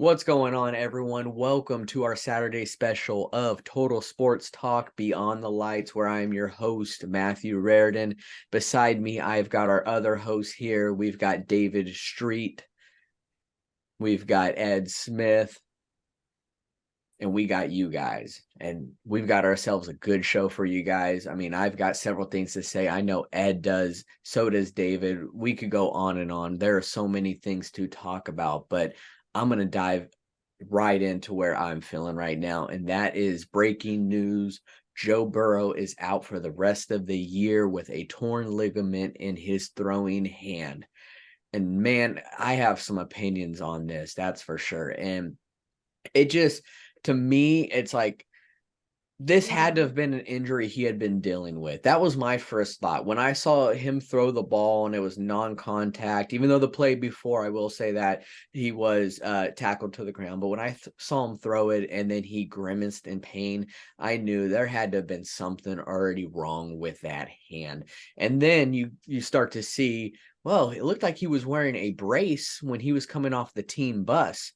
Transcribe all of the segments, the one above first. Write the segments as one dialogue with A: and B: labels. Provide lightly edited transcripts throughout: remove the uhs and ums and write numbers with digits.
A: What's going on, everyone? Welcome to our Saturday special of Total Sports Talk Beyond the Lights, where I am your host, Matthew Raridan. Beside me, I've got our other hosts here. We've got David Street, we've got Ed Smith, and we got you guys. And we've got ourselves a good show for you guys. I mean, I've got several things to say. I know Ed does, so does David. We could go on and on. There are so many things to talk about, but I'm going to dive right into where I'm feeling right now, and that is breaking news. Joe Burrow is out for the rest of the year with a torn ligament in his throwing hand. And man, I have some opinions on this, that's for sure. And it just, to me, it's like this had to have been an injury he had been dealing with. That was my first thought. When I saw him throw the ball and it was non-contact, even though the play before, I will say that he was tackled to the ground. But when I saw him throw it and then he grimaced in pain, I knew there had to have been something already wrong with that hand. And then you start to see, well, it looked like he was wearing a brace when he was coming off the team bus.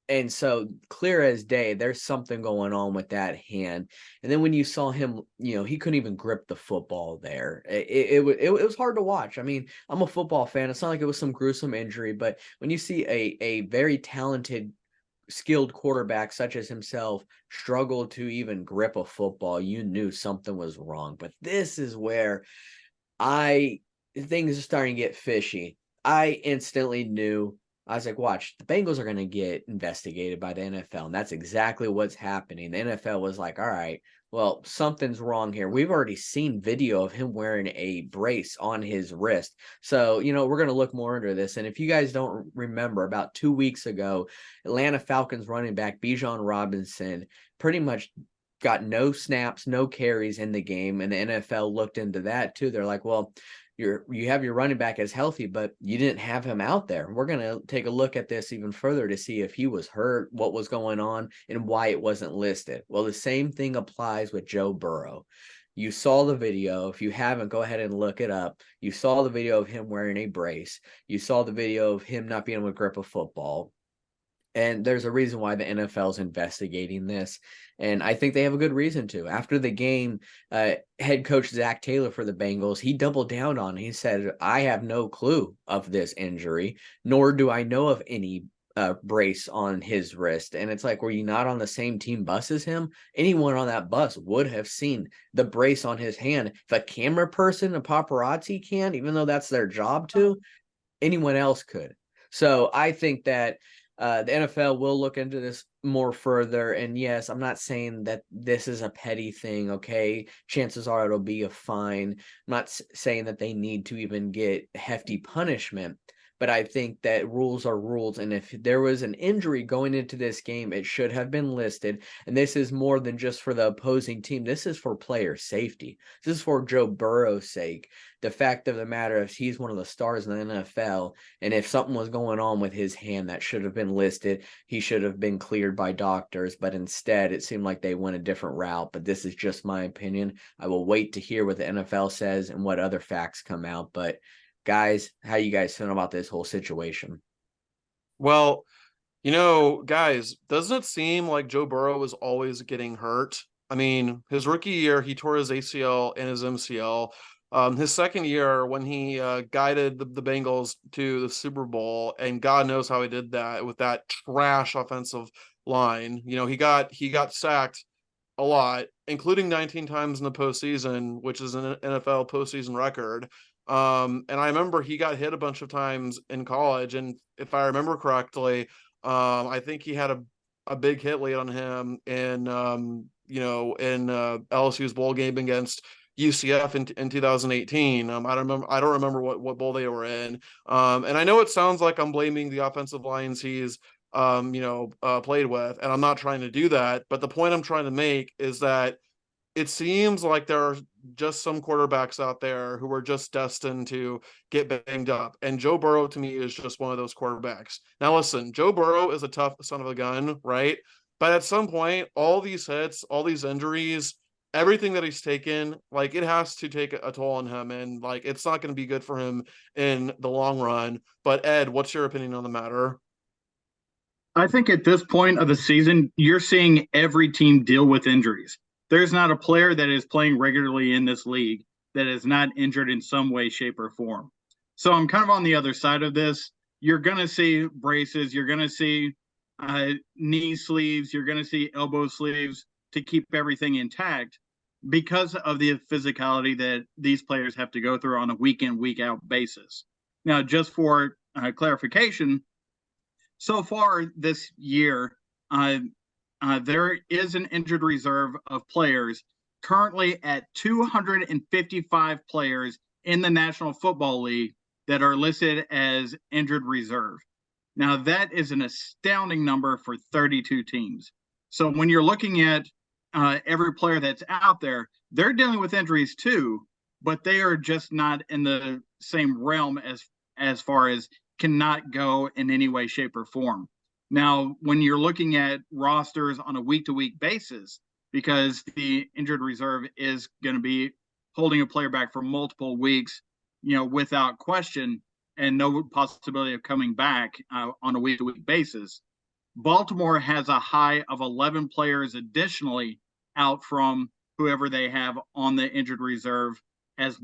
A: And so clear as day, there's something going on with that hand. And then when you saw him, he couldn't even grip the football there. It was hard to watch. I mean, I'm a football fan. It's not like it was some gruesome injury, but when you see a very talented, skilled quarterback such as himself struggle to even grip a football, you knew something was wrong. But this is where things are starting to get fishy. I instantly knew. I was like, watch, the Bengals are going to get investigated by the NFL. And that's exactly what's happening. The NFL was like, all right, well, something's wrong here. We've already seen video of him wearing a brace on his wrist. So, we're going to look more into this. And if you guys don't remember, about 2 weeks ago, Atlanta Falcons running back Bijan Robinson pretty much got no snaps, no carries in the game. And the NFL looked into that too. They're like, well, you have your running back as healthy, but you didn't have him out there. We're going to take a look at this even further to see if he was hurt, what was going on, and why it wasn't listed. Well, the same thing applies with Joe Burrow. You saw the video. If you haven't, go ahead and look it up. You saw the video of him wearing a brace. You saw the video of him not being able to grip a football. And there's a reason why the NFL is investigating this. And I think they have a good reason to. After the game, head coach Zach Taylor for the Bengals, he doubled down on it. He said, I have no clue of this injury, nor do I know of any brace on his wrist. And it's like, were you not on the same team bus as him? Anyone on that bus would have seen the brace on his hand. If a camera person, a paparazzi can't, even though that's their job to, anyone else could. So I think that the NFL will look into this more further. And yes, I'm not saying that this is a petty thing, okay? Chances are it'll be a fine. I'm not saying that they need to even get hefty punishment. But I think that rules are rules. And if there was an injury going into this game, it should have been listed. And this is more than just for the opposing team. This is for player safety. This is for Joe Burrow's sake. The fact of the matter is he's one of the stars in the NFL. And if something was going on with his hand that should have been listed, he should have been cleared by doctors. But instead, it seemed like they went a different route. But this is just my opinion. I will wait to hear what the NFL says and what other facts come out. But guys, how you guys feeling about this whole situation?
B: Well, guys, doesn't it seem like Joe Burrow is always getting hurt? I mean, his rookie year, he tore his ACL and his MCL. His second year, when he guided the Bengals to the Super Bowl, and God knows how he did that with that trash offensive line. He got sacked a lot, including 19 times in the postseason, which is an NFL postseason record. And I remember he got hit a bunch of times in college, and if I remember correctly, I think he had a big hit laid on him in LSU's bowl game against UCF in 2018. I don't remember what bowl they were in. And I know it sounds like I'm blaming the offensive lines he's played with, and I'm not trying to do that. But the point I'm trying to make is that it seems like there are just some quarterbacks out there who are just destined to get banged up. And Joe Burrow, to me, is just one of those quarterbacks. Now, listen, Joe Burrow is a tough son of a gun, right? But at some point, all these hits, all these injuries, everything that he's taken, like, it has to take a toll on him. And, like, it's not going to be good for him in the long run. But, Ed, what's your opinion on the matter?
C: I think at this point of the season, you're seeing every team deal with injuries. There's not a player that is playing regularly in this league that is not injured in some way, shape, or form. So I'm kind of on the other side of this. You're going to see braces, you're going to see knee sleeves, you're going to see elbow sleeves to keep everything intact because of the physicality that these players have to go through on a week in, week out basis. Now, just for clarification, so far this year, uh, there is an injured reserve of players currently at 255 players in the National Football League that are listed as injured reserve. Now, that is an astounding number for 32 teams. So when you're looking at every player that's out there, they're dealing with injuries too, but they are just not in the same realm as far as cannot go in any way, shape, or form. Now, when you're looking at rosters on a week to week basis, because the injured reserve is going to be holding a player back for multiple weeks, without question, and no possibility of coming back on a week to week basis. Baltimore has a high of 11 players additionally out from whoever they have on the injured reserve as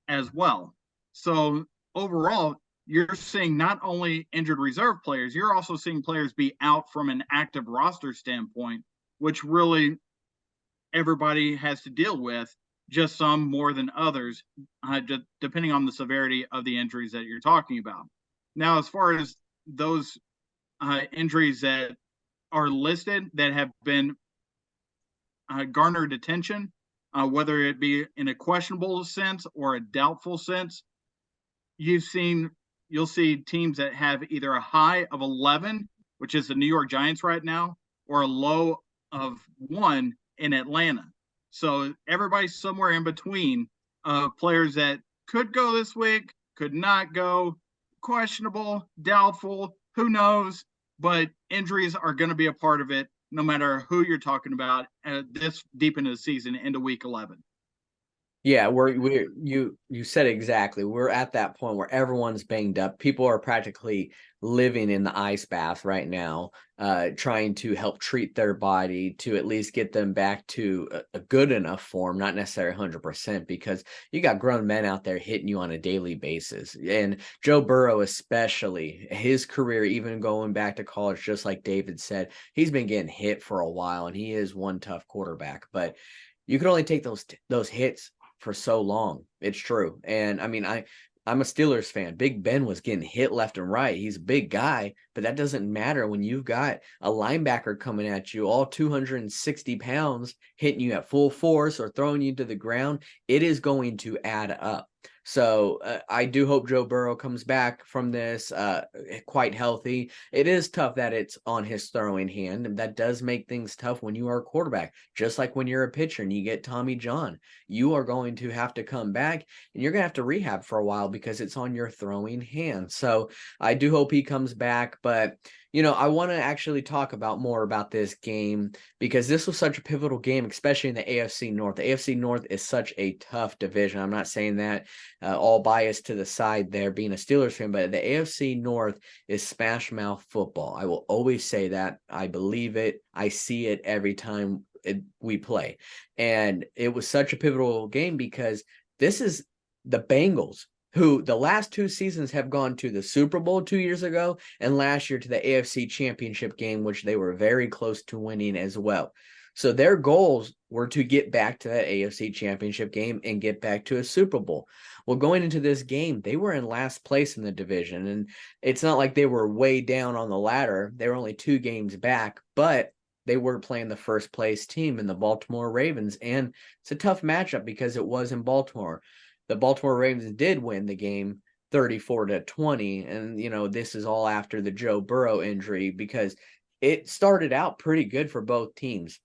C: as well. So overall, you're seeing not only injured reserve players, you're also seeing players be out from an active roster standpoint, which really everybody has to deal with, just some more than others, depending on the severity of the injuries that you're talking about. Now, as far as those injuries that are listed that have been garnered attention, whether it be in a questionable sense or a doubtful sense, you'll see teams that have either a high of 11, which is the New York Giants right now, or a low of 1 in Atlanta. So everybody's somewhere in between, players that could go this week, could not go, questionable, doubtful, who knows, but injuries are going to be a part of it no matter who you're talking about this deep into the season into week 11.
A: Yeah, you said exactly. We're at that point where everyone's banged up. People are practically living in the ice bath right now, trying to help treat their body to at least get them back to a good enough form, not necessarily 100%, because you got grown men out there hitting you on a daily basis. And Joe Burrow, especially, his career, even going back to college, just like David said, he's been getting hit for a while, and he is one tough quarterback. But you can only take those hits for so long. It's true. And I mean, I'm a Steelers fan. Big Ben was getting hit left and right. He's a big guy, but that doesn't matter when you've got a linebacker coming at you, all 260 pounds, hitting you at full force or throwing you to the ground. It is going to add up. So I do hope Joe Burrow comes back from this quite healthy. It is tough that it's on his throwing hand, and that does make things tough when you are a quarterback. Just like when you're a pitcher and you get Tommy John, you are going to have to come back and you're going to have to rehab for a while because it's on your throwing hand. So I do hope he comes back, but I want to actually talk about more about this game because this was such a pivotal game, especially in the AFC North. The AFC North is such a tough division. I'm not saying that all biased to the side there being a Steelers fan, but the AFC North is smash mouth football. I will always say that. I believe it. I see it every time we play. And it was such a pivotal game because this is the Bengals, who the last 2 seasons have gone to the Super Bowl 2 years ago and last year to the AFC Championship game, which they were very close to winning as well. So their goals were to get back to that AFC Championship game and get back to a Super Bowl. Well, going into this game, they were in last place in the division, and it's not like they were way down on the ladder. They were only 2 games back, but they were playing the first place team in the Baltimore Ravens, and it's a tough matchup because it was in Baltimore. The Baltimore Ravens did win the game 34-20. And, this is all after the Joe Burrow injury because it started out pretty good for both teams.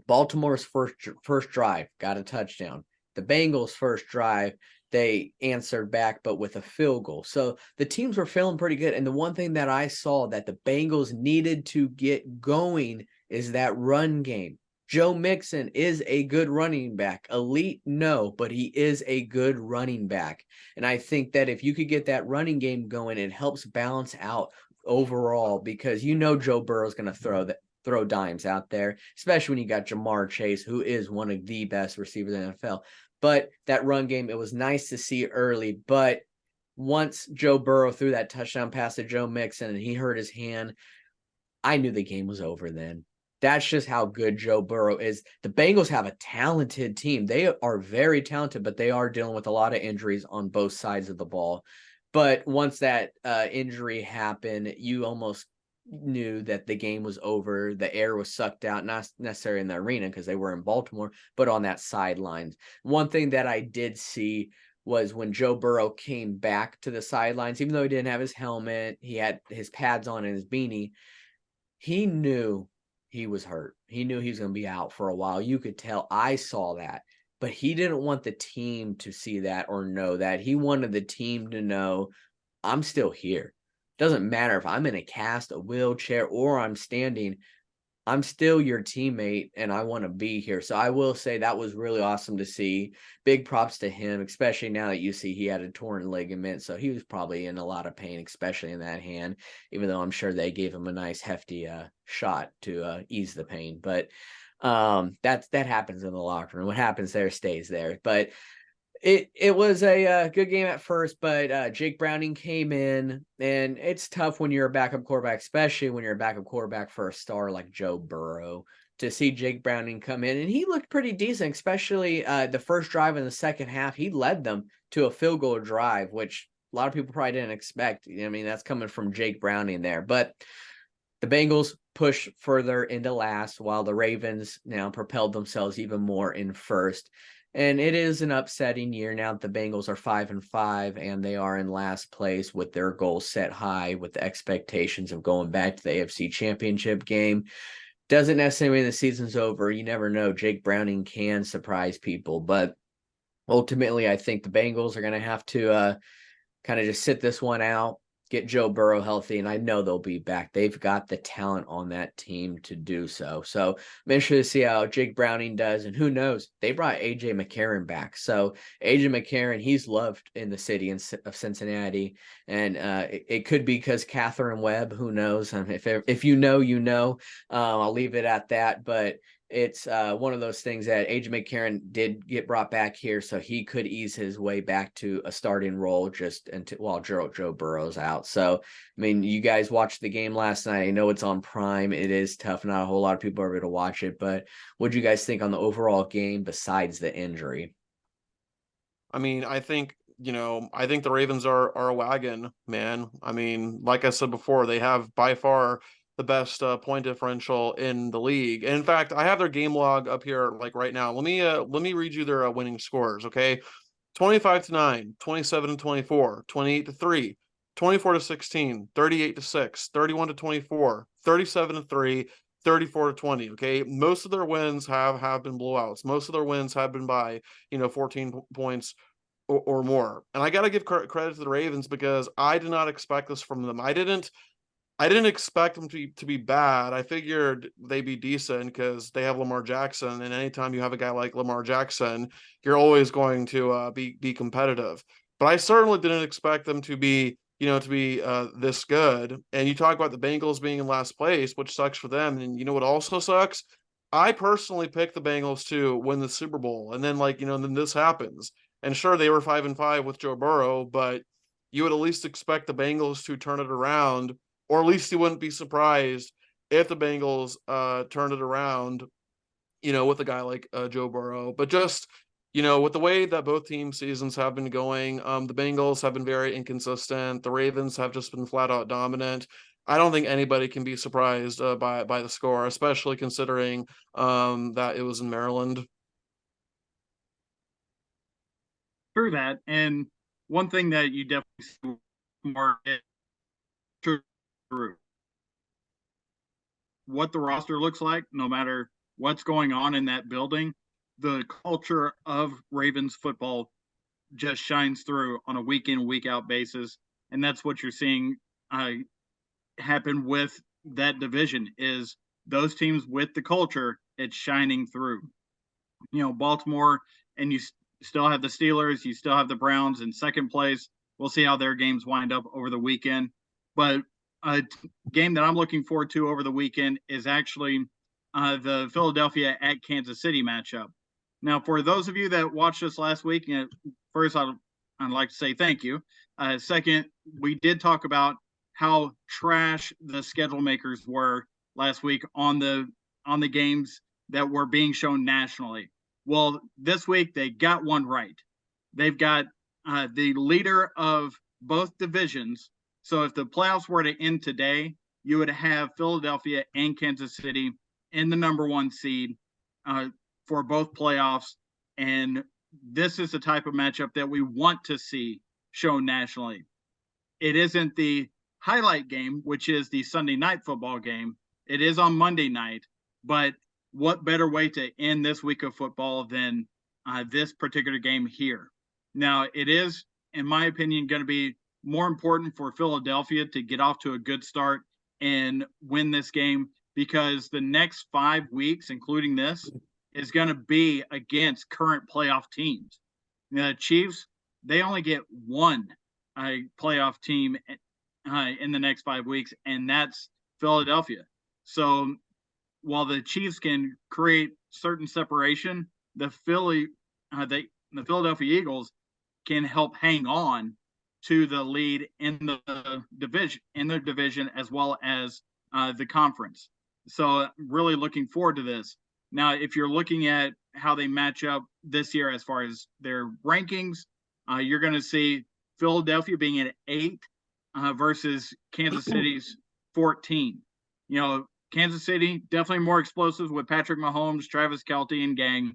A: Baltimore's first drive got a touchdown. The Bengals' first drive, they answered back, but with a field goal. So the teams were feeling pretty good. And the one thing that I saw that the Bengals needed to get going is that run game. Joe Mixon is a good running back. Elite, no, but he is a good running back. And I think that if you could get that running game going, it helps balance out overall, because Joe Burrow's going to throw dimes out there, especially when you got Jamar Chase, who is one of the best receivers in the NFL. But that run game, it was nice to see early. But once Joe Burrow threw that touchdown pass to Joe Mixon and he hurt his hand, I knew the game was over then. That's just how good Joe Burrow is. The Bengals have a talented team. They are very talented, but they are dealing with a lot of injuries on both sides of the ball. But once that injury happened, you almost knew that the game was over. The air was sucked out, not necessarily in the arena because they were in Baltimore, but on that sidelines. One thing that I did see was when Joe Burrow came back to the sidelines, even though he didn't have his helmet, he had his pads on and his beanie, he knew he was hurt. He knew he was going to be out for a while. You could tell. I saw that. But he didn't want the team to see that or know that. He wanted the team to know, I'm still here. Doesn't matter if I'm in a cast, a wheelchair, or I'm standing. I'm still your teammate and I want to be here. So I will say that was really awesome to see. Big props to him, especially now that you see he had a torn ligament. So he was probably in a lot of pain, especially in that hand, even though I'm sure they gave him a nice hefty shot to ease the pain. But that happens in the locker room. What happens there stays there. But it was a good game at first, but Jake Browning came in, and it's tough when you're a backup quarterback, especially when you're a backup quarterback for a star like Joe Burrow, to see Jake Browning come in. And he looked pretty decent, especially the first drive in the second half. He led them to a field goal drive, which a lot of people probably didn't expect. I mean, that's coming from Jake Browning there. But the Bengals push further into last, while the Ravens now propelled themselves even more in first. And it is an upsetting year now that the Bengals are 5-5 and they are in last place with their goals set high, with the expectations of going back to the AFC Championship game. Doesn't necessarily mean the season's over. You never know. Jake Browning can surprise people, but ultimately I think the Bengals are going to have to kind of just sit this one out, get Joe Burrow healthy, and I know they'll be back. They've got the talent on that team to do so. So I'm interested to see how Jake Browning does, and who knows? They brought A.J. McCarron back. So A.J. McCarron, he's loved in the city of Cincinnati, and it could be because Catherine Webb, who knows? If you know, you know. I'll leave it at that, but it's one of those things that A.J. McCarron did get brought back here, so he could ease his way back to a starting role just until while Joe Burrow's out. So, I mean, you guys watched the game last night. I know it's on Prime. It is tough. Not a whole lot of people are able to watch it, but what do you guys think on the overall game besides the injury?
B: I mean, I think the Ravens are a wagon, man. I mean, like I said before, they have by far the best point differential in the league. And in fact, I have their game log up here like right now. Let me read you their winning scores, okay? 25-9, 27-24, 28-3, 24-16, 38-6, 31-24, 37-3, 34-20. Okay. Most of their wins have been blowouts. Most of their wins have been by, 14 points or more. And I got to give credit to the Ravens because I did not expect this from them. I didn't expect them to be bad. I figured they'd be decent because they have Lamar Jackson, and anytime you have a guy like Lamar Jackson, you're always going to be competitive. But I certainly didn't expect them to be this good. And you talk about the Bengals being in last place, which sucks for them. And you know what also sucks? I personally picked the Bengals to win the Super Bowl, and then then this happens. And sure, they were 5-5 with Joe Burrow, but you would at least expect the Bengals to turn it around, or at least you wouldn't be surprised if the Bengals turned it around, with a guy like Joe Burrow. But just, with the way that both team seasons have been going, the Bengals have been very inconsistent. The Ravens have just been flat out dominant. I don't think anybody can be surprised by the score, especially considering that it was in Maryland.
C: Through that, and one thing that you definitely see more through what the roster looks like, no matter what's going on in that building, the culture of Ravens football just shines through on a week in, week out basis. And that's what you're seeing happen with that division is those teams with the culture, it's shining through. Baltimore, and you still have the Steelers, you still have the Browns in second place. We'll see how their games wind up over the weekend. But game that I'm looking forward to over the weekend is actually the Philadelphia at Kansas City matchup. Now, for those of you that watched us last week, first I'd like to say thank you. Second, we did talk about how trash the schedule makers were last week on the games that were being shown nationally. Well, this week they got one right. They've got the leader of both divisions. So if the playoffs were to end today, you would have Philadelphia and Kansas City in the number one seed for both playoffs. And this is the type of matchup that we want to see shown nationally. It isn't the highlight game, which is the Sunday night football game. It is on Monday night, but what better way to end this week of football than this particular game here? Now, it is, in my opinion, going to be more important for Philadelphia to get off to a good start and win this game, because the next 5 weeks, including this, is going to be against current playoff teams. The Chiefs, they only get one playoff team in the next 5 weeks, and that's Philadelphia. So while the Chiefs can create certain separation, the Philadelphia Eagles can help hang on to the lead in the division as well as the conference. So really looking forward to this. Now, if you're looking at how they match up this year as far as their rankings, you're going to see Philadelphia being at 8 versus Kansas City's 14. Kansas City definitely more explosive with Patrick Mahomes, Travis Kelce, and gang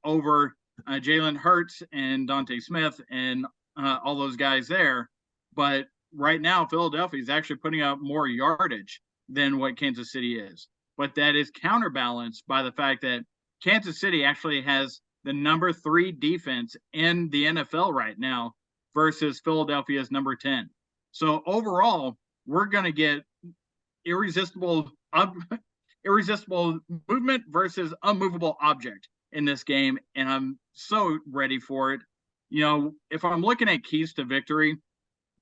C: over Jalen Hurts and Dante Smith and all those guys there. But right now, Philadelphia is actually putting up more yardage than what Kansas City is. But that is counterbalanced by the fact that Kansas City actually has the number 3 defense in the NFL right now versus Philadelphia's number 10. So overall, we're going to get irresistible movement versus unmovable object in this game, and I'm so ready for it. If I'm looking at keys to victory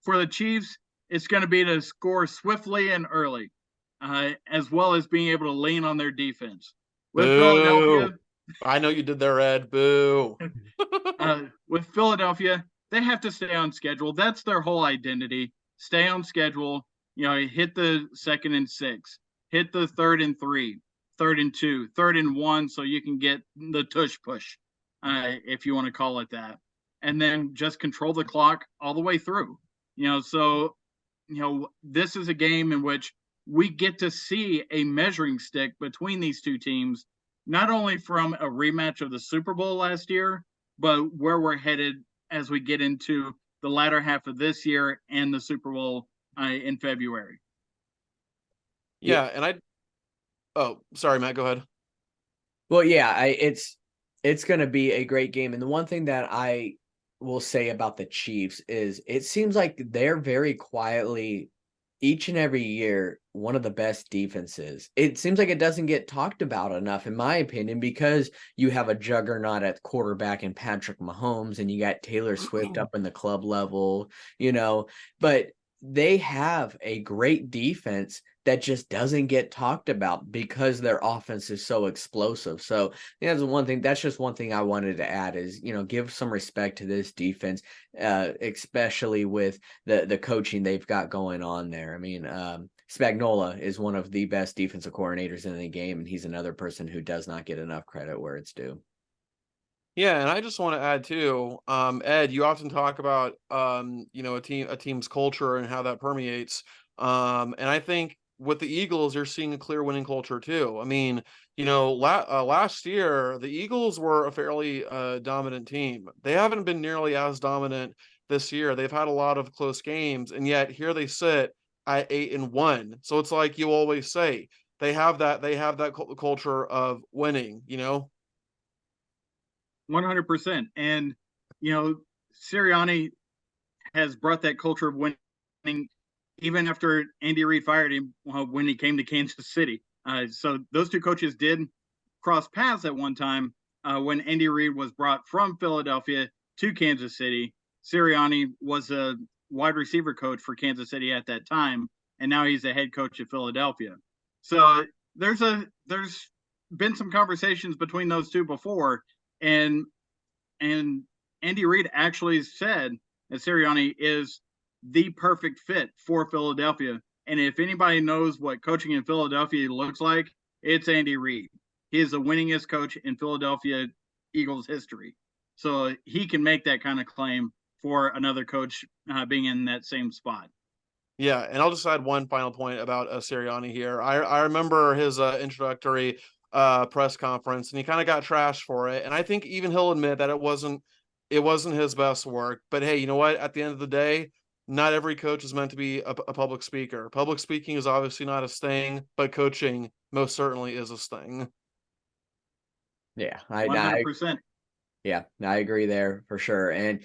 C: for the Chiefs, it's going to be to score swiftly and early, as well as being able to lean on their defense. With
B: Boo.
C: Philadelphia,
B: I know you did there, Ed. Boo.
C: With Philadelphia, they have to stay on schedule. That's their whole identity. Stay on schedule. Hit the 2nd and 6, hit the 3rd and 3, 3rd and 2, 3rd and 1, so you can get the tush push, if you want to call it that, and then just control the clock all the way through. This is a game in which we get to see a measuring stick between these two teams, not only from a rematch of the Super Bowl last year, but where we're headed as we get into the latter half of this year and the Super Bowl in February.
B: Yeah, and oh, sorry, Matt, go ahead.
A: Well, yeah, it's going to be a great game. And the one thing that I will say about the Chiefs is it seems like they're very quietly each and every year one of the best defenses. It seems like it doesn't get talked about enough, in my opinion, because you have a juggernaut at quarterback in Patrick Mahomes, and you got Taylor Swift up in the club level, but they have a great defense that just doesn't get talked about because their offense is so explosive. So that's just one thing I wanted to add is, give some respect to this defense, especially with the coaching they've got going on there. I mean, Spagnuolo is one of the best defensive coordinators in the game, and he's another person who does not get enough credit where it's due.
B: Yeah, and I just want to add too, Ed, you often talk about a team's culture and how that permeates. And I think with the Eagles, you're seeing a clear winning culture too. I mean, last year the Eagles were a fairly dominant team. They haven't been nearly as dominant this year. They've had a lot of close games, and yet here they sit at 8-1. So it's like you always say, they have that culture of winning.
C: 100%. And, Sirianni has brought that culture of winning even after Andy Reid fired him when he came to Kansas City. So those two coaches did cross paths at one time when Andy Reid was brought from Philadelphia to Kansas City. Sirianni was a wide receiver coach for Kansas City at that time. and now he's the head coach of Philadelphia. So there's been some conversations between those two before, and Andy Reid actually said that Sirianni is the perfect fit for Philadelphia. And if anybody knows what coaching in Philadelphia looks like, it's Andy Reid. He is the winningest coach in Philadelphia Eagles history. So he can make that kind of claim for another coach being in that same spot.
B: Yeah, and I'll just add one final point about Sirianni here. I remember his introductory press conference, and he kind of got trashed for it. And I think even he'll admit that it wasn't his best work. But hey, you know what? At the end of the day, not every coach is meant to be a public speaker. Public speaking is obviously not his thing, but coaching most certainly is his thing.
A: Yeah,
C: 100%.
A: Yeah, I agree there for sure. And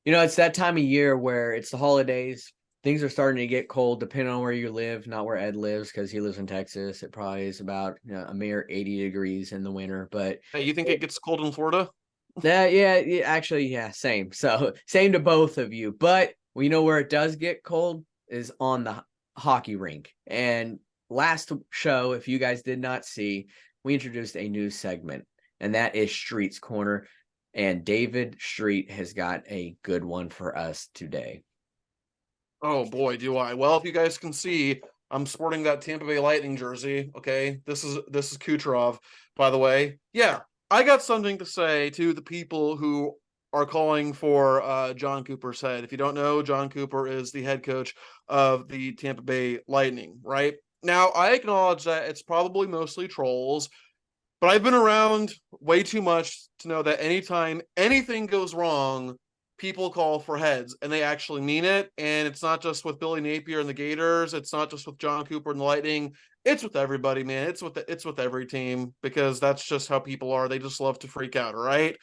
A: it's that time of year where it's the holidays. Things are starting to get cold, depending on where you live, not where Ed lives, because he lives in Texas. It probably is about a mere 80 degrees in the winter. But
B: hey, you think it gets cold in Florida?
A: Yeah, actually, yeah, same. So same to both of you. But we know where it does get cold is on the hockey rink. And last show, if you guys did not see, we introduced a new segment, and that is Street's Corner. And David Street has got a good one for us today.
B: Oh boy, do I. Well, if you guys can see, I'm sporting that Tampa Bay Lightning jersey. Okay. This is Kucherov, by the way. Yeah, I got something to say to the people who are calling for John Cooper's head. If you don't know, John Cooper is the head coach of the Tampa Bay Lightning, right? Now, I acknowledge that it's probably mostly trolls, but I've been around way too much to know that anytime anything goes wrong, people call for heads, and they actually mean it. And it's not just with Billy Napier and the Gators. It's not just with John Cooper and the Lightning. It's with everybody, man. It's with every team, because that's just how people are. They just love to freak out. All right.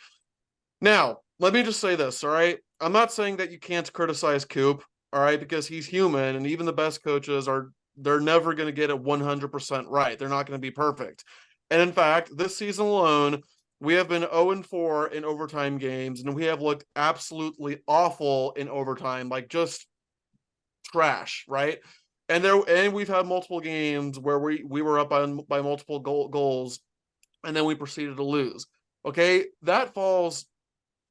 B: Now, let me just say this. All right. I'm not saying that you can't criticize Coop. All right, because he's human, and even the best coaches they're never going to get it 100% right. They're not going to be perfect. And in fact, this season alone, we have been 0-4 in overtime games, and we have looked absolutely awful in overtime, like just trash, right? And we've had multiple games where we were up by multiple goals, and then we proceeded to lose. Okay, that falls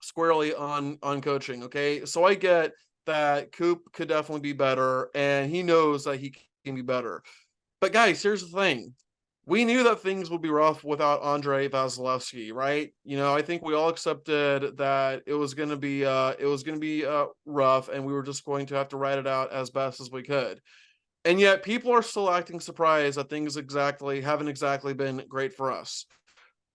B: squarely on coaching. Okay, so I get that Coop could definitely be better, and he knows that he can be better. But guys, here's the thing. We knew that things would be rough without Andre Vasilevsky, right? I think we all accepted that it was going to be rough, and we were just going to have to ride it out as best as we could. And yet people are still acting surprised that things haven't exactly been great for us.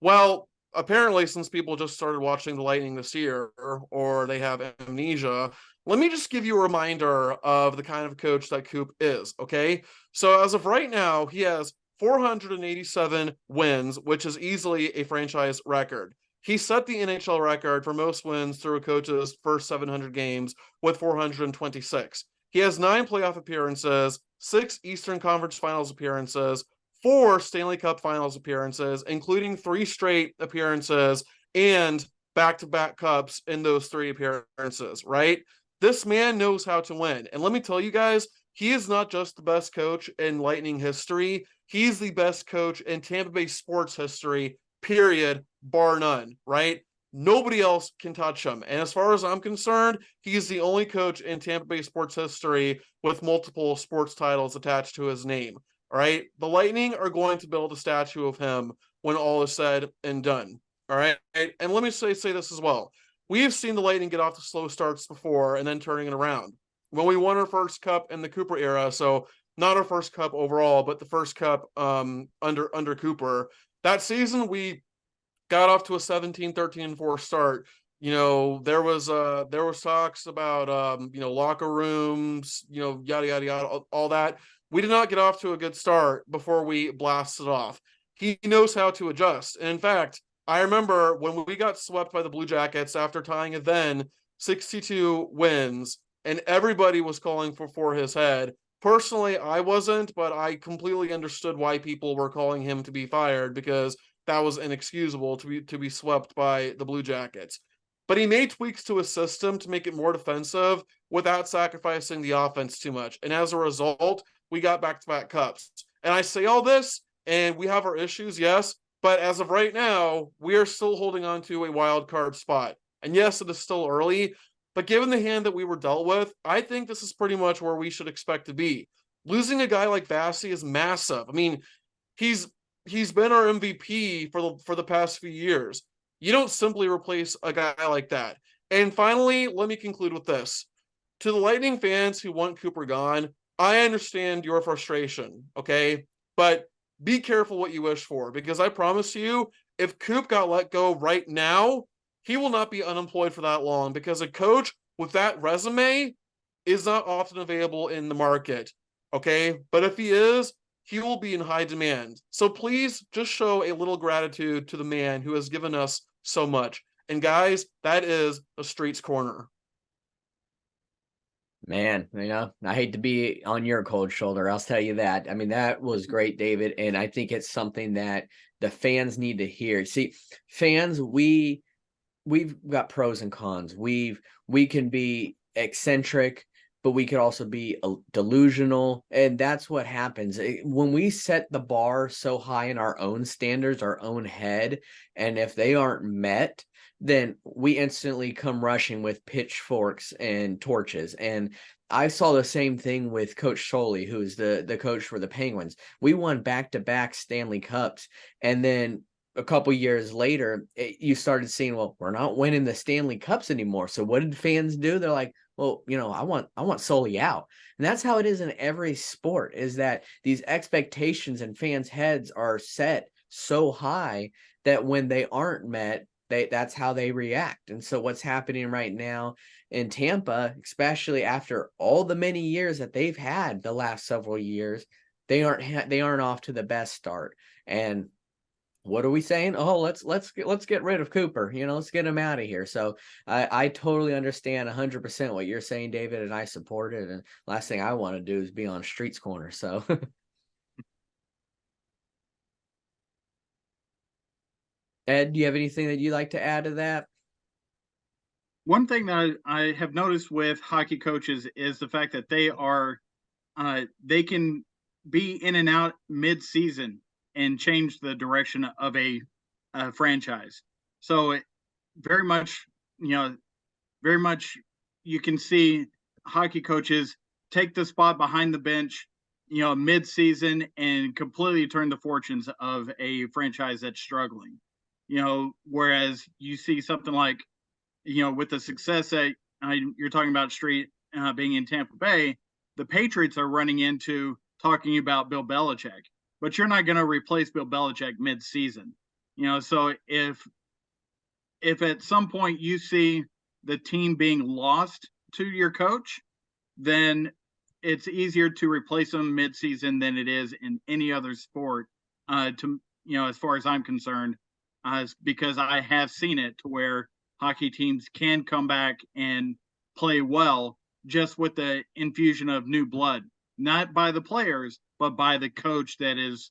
B: Well, apparently, since people just started watching the Lightning this year, or they have amnesia, let me just give you a reminder of the kind of coach that Coop is, okay? So as of right now, he has 487 wins, which is easily a franchise record. He set the NHL record for most wins through a coach's first 700 games with 426. He has 9 playoff appearances, 6 Eastern Conference Finals appearances, 4 Stanley Cup Finals appearances, including 3 straight appearances and back-to-back cups in those 3 appearances, right? This man knows how to win. And let me tell you guys, he is not just the best coach in Lightning history. He's the best coach in Tampa Bay sports history, period, bar none, right? Nobody else can touch him. And as far as I'm concerned, he's the only coach in Tampa Bay sports history with multiple sports titles attached to his name. All right. The Lightning are going to build a statue of him when all is said and done. All right. And let me say this as well. We have seen the Lightning get off to slow starts before and then turning it around. When we won our first cup in the Cooper era, so not our first cup overall, but the first cup under Cooper, that season we got off to a 17-13-4 start. There was talks about locker rooms, yada yada yada, all that. We did not get off to a good start before we blasted off. He knows how to adjust. And in fact, I remember when we got swept by the Blue Jackets after tying a then 62 wins, and everybody was calling for his head. Personally, I wasn't, but I completely understood why people were calling him to be fired, because that was inexcusable to be swept by the Blue Jackets. But he made tweaks to his system to make it more defensive without sacrificing the offense too much. And as a result, we got back-to-back cups. And I say all this, and we have our issues, yes, but as of right now, we are still holding on to a wild card spot. And yes, it is still early, but given the hand that we were dealt with, I think this is pretty much where we should expect to be. Losing a guy like Vasi is massive. I mean, he's been our MVP for the past few years. You don't simply replace a guy like that. And finally, let me conclude with this. To the Lightning fans who want Cooper gone, I understand your frustration, okay? But be careful what you wish for, because I promise you, if Coop got let go right now, he will not be unemployed for that long, because a coach with that resume is not often available in the market, okay? But if he is, he will be in high demand. So please just show a little gratitude to the man who has given us so much. And guys, that is a Streets Corner.
A: Man, I hate to be on your cold shoulder. I'll tell you that. I mean, that was great, David. And I think it's something that the fans need to hear. See, fans, we've got pros and cons. We can be eccentric, but we could also be delusional. And that's what happens when we set the bar so high in our own standards, our own head. And if they aren't met, then we instantly come rushing with pitchforks and torches. And I saw the same thing with Coach Sholey, who's the coach for the Penguins. We won back-to-back Stanley Cups. And then a couple years later, you started seeing, well, we're not winning the Stanley Cups anymore. So what did fans do? They're like, well, I want Sully out. And that's how it is in every sport, is that these expectations in fans' heads are set so high that when they aren't met, that's how they react. And so what's happening right now in Tampa, especially after all the many years that they've had the last several years, they aren't off to the best start. And what are we saying? Oh, let's get rid of Cooper. Let's get him out of here. So I totally understand 100% what you're saying, David, and I support it. And last thing I want to do is be on Streets Corner. So Ed, do you have anything that you'd like to add to that?
C: One thing that I have noticed with hockey coaches is the fact that they can be in and out mid-season and change the direction of a franchise. So very much you can see hockey coaches take the spot behind the bench, mid-season, and completely turn the fortunes of a franchise that's struggling. Whereas you see something like, with the success that you're talking about, Street, being in Tampa Bay, the Patriots are running into talking about Bill Belichick, but you're not going to replace Bill Belichick mid-season. So if at some point you see the team being lost to your coach, then it's easier to replace them mid-season than it is in any other sport. As far as I'm concerned, because I have seen it to where hockey teams can come back and play well just with the infusion of new blood, not by the players, but by the coach that is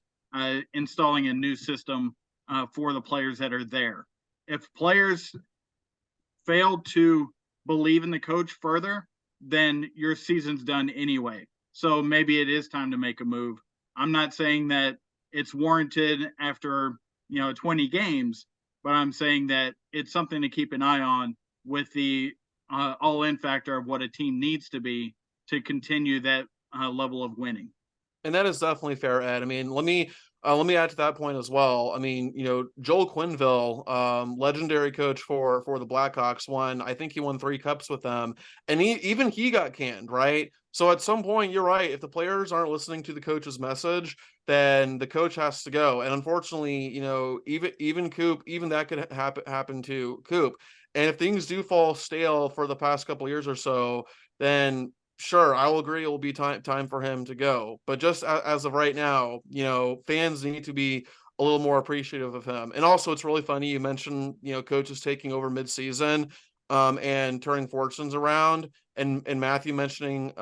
C: installing a new system for the players that are there. If players fail to believe in the coach further, then your season's done anyway. So maybe it is time to make a move. I'm not saying that it's warranted after 20 games, but I'm saying that it's something to keep an eye on with the all-in factor of what a team needs to be to continue that level of winning.
B: And that is definitely fair, Ed. I mean, let me add to that point as well. I mean, Joel Quenneville, legendary coach for the Blackhawks, I think he won 3 cups with them, and he got canned, right? So at some point, you're right. If the players aren't listening to the coach's message, then the coach has to go. And unfortunately, even Coop, even that could happen to Coop. And if things do fall stale for the past couple of years or so, then sure, I will agree it will be time for him to go. But just as of right now, fans need to be a little more appreciative of him. And also, it's really funny you mentioned, coaches taking over midseason and turning fortunes around, and Matthew mentioning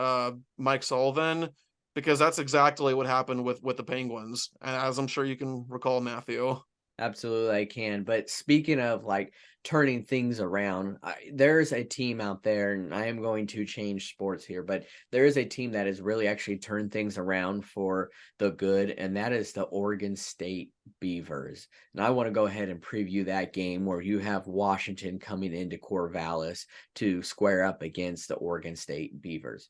B: Mike Sullivan, because that's exactly what happened with the Penguins, as I'm sure you can recall, Matthew.
A: Absolutely, I can. But speaking of like turning things around, there's a team out there, and I am going to change sports here, but there is a team that has really actually turned things around for the good, and that is the Oregon State Beavers. And I want to go ahead and preview that game where you have Washington coming into Corvallis to square up against the Oregon State Beavers.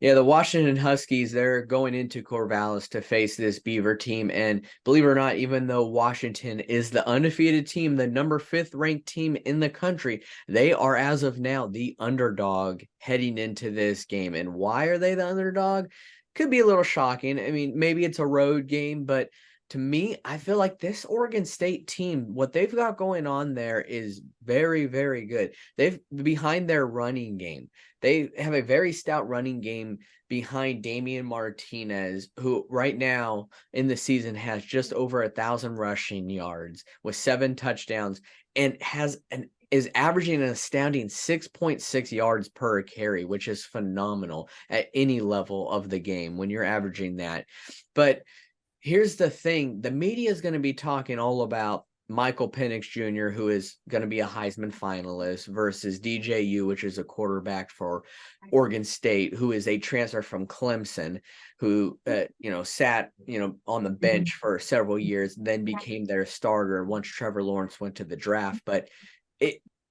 A: Yeah, the Washington Huskies, they're going into Corvallis to face this Beaver team. And believe it or not, even though Washington is the undefeated team, the number 5th ranked team in the country, they are, as of now, the underdog heading into this game. And why are they the underdog? Could be a little shocking. I mean, maybe it's a road game, but to me, I feel like this Oregon State team, what they've got going on there is very, very good. They've behind their running game. They have a very stout running game behind Damian Martinez, who right now in the season has just over 1,000 rushing yards with 7 touchdowns and is averaging an astounding 6.6 yards per carry, which is phenomenal at any level of the game when you're averaging that. But here's the thing. The media is going to be talking all about Michael Penix Jr., who is going to be a Heisman finalist, versus DJU, which is a quarterback for Oregon State, who is a transfer from Clemson, who, sat, on the bench for several years, then became their starter once Trevor Lawrence went to the draft. But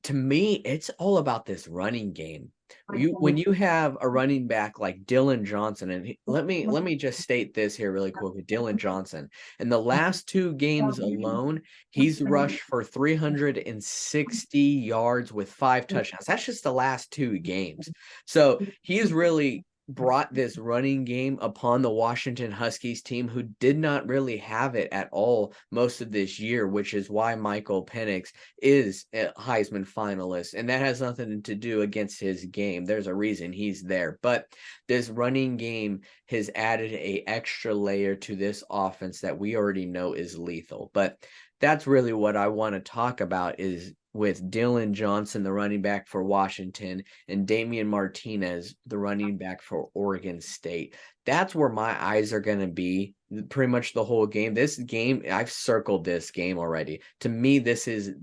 A: to me, it's all about this running game. When you have a running back like Dylan Johnson, and let me just state this here really quick with Dylan Johnson. In the last 2 games alone, he's rushed for 360 yards with 5 touchdowns. That's just the last 2 games. So he's really brought this running game upon the Washington Huskies team, who did not really have it at all most of this year, which is why Michael Penix is a Heisman finalist. And that has nothing to do against his game. There's a reason he's there. But this running game has added a extra layer to this offense that we already know is lethal. But that's really what I want to talk about, is with Dylan Johnson, the running back for Washington, and Damian Martinez, the running back for Oregon State. That's where my eyes are going to be pretty much the whole game. This game, I've circled this game already. To me, this is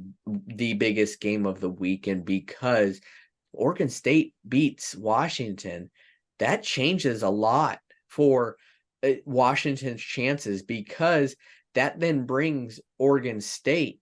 A: the biggest game of the weekend because Oregon State beats Washington. That changes a lot for Washington's chances, because that then brings Oregon State,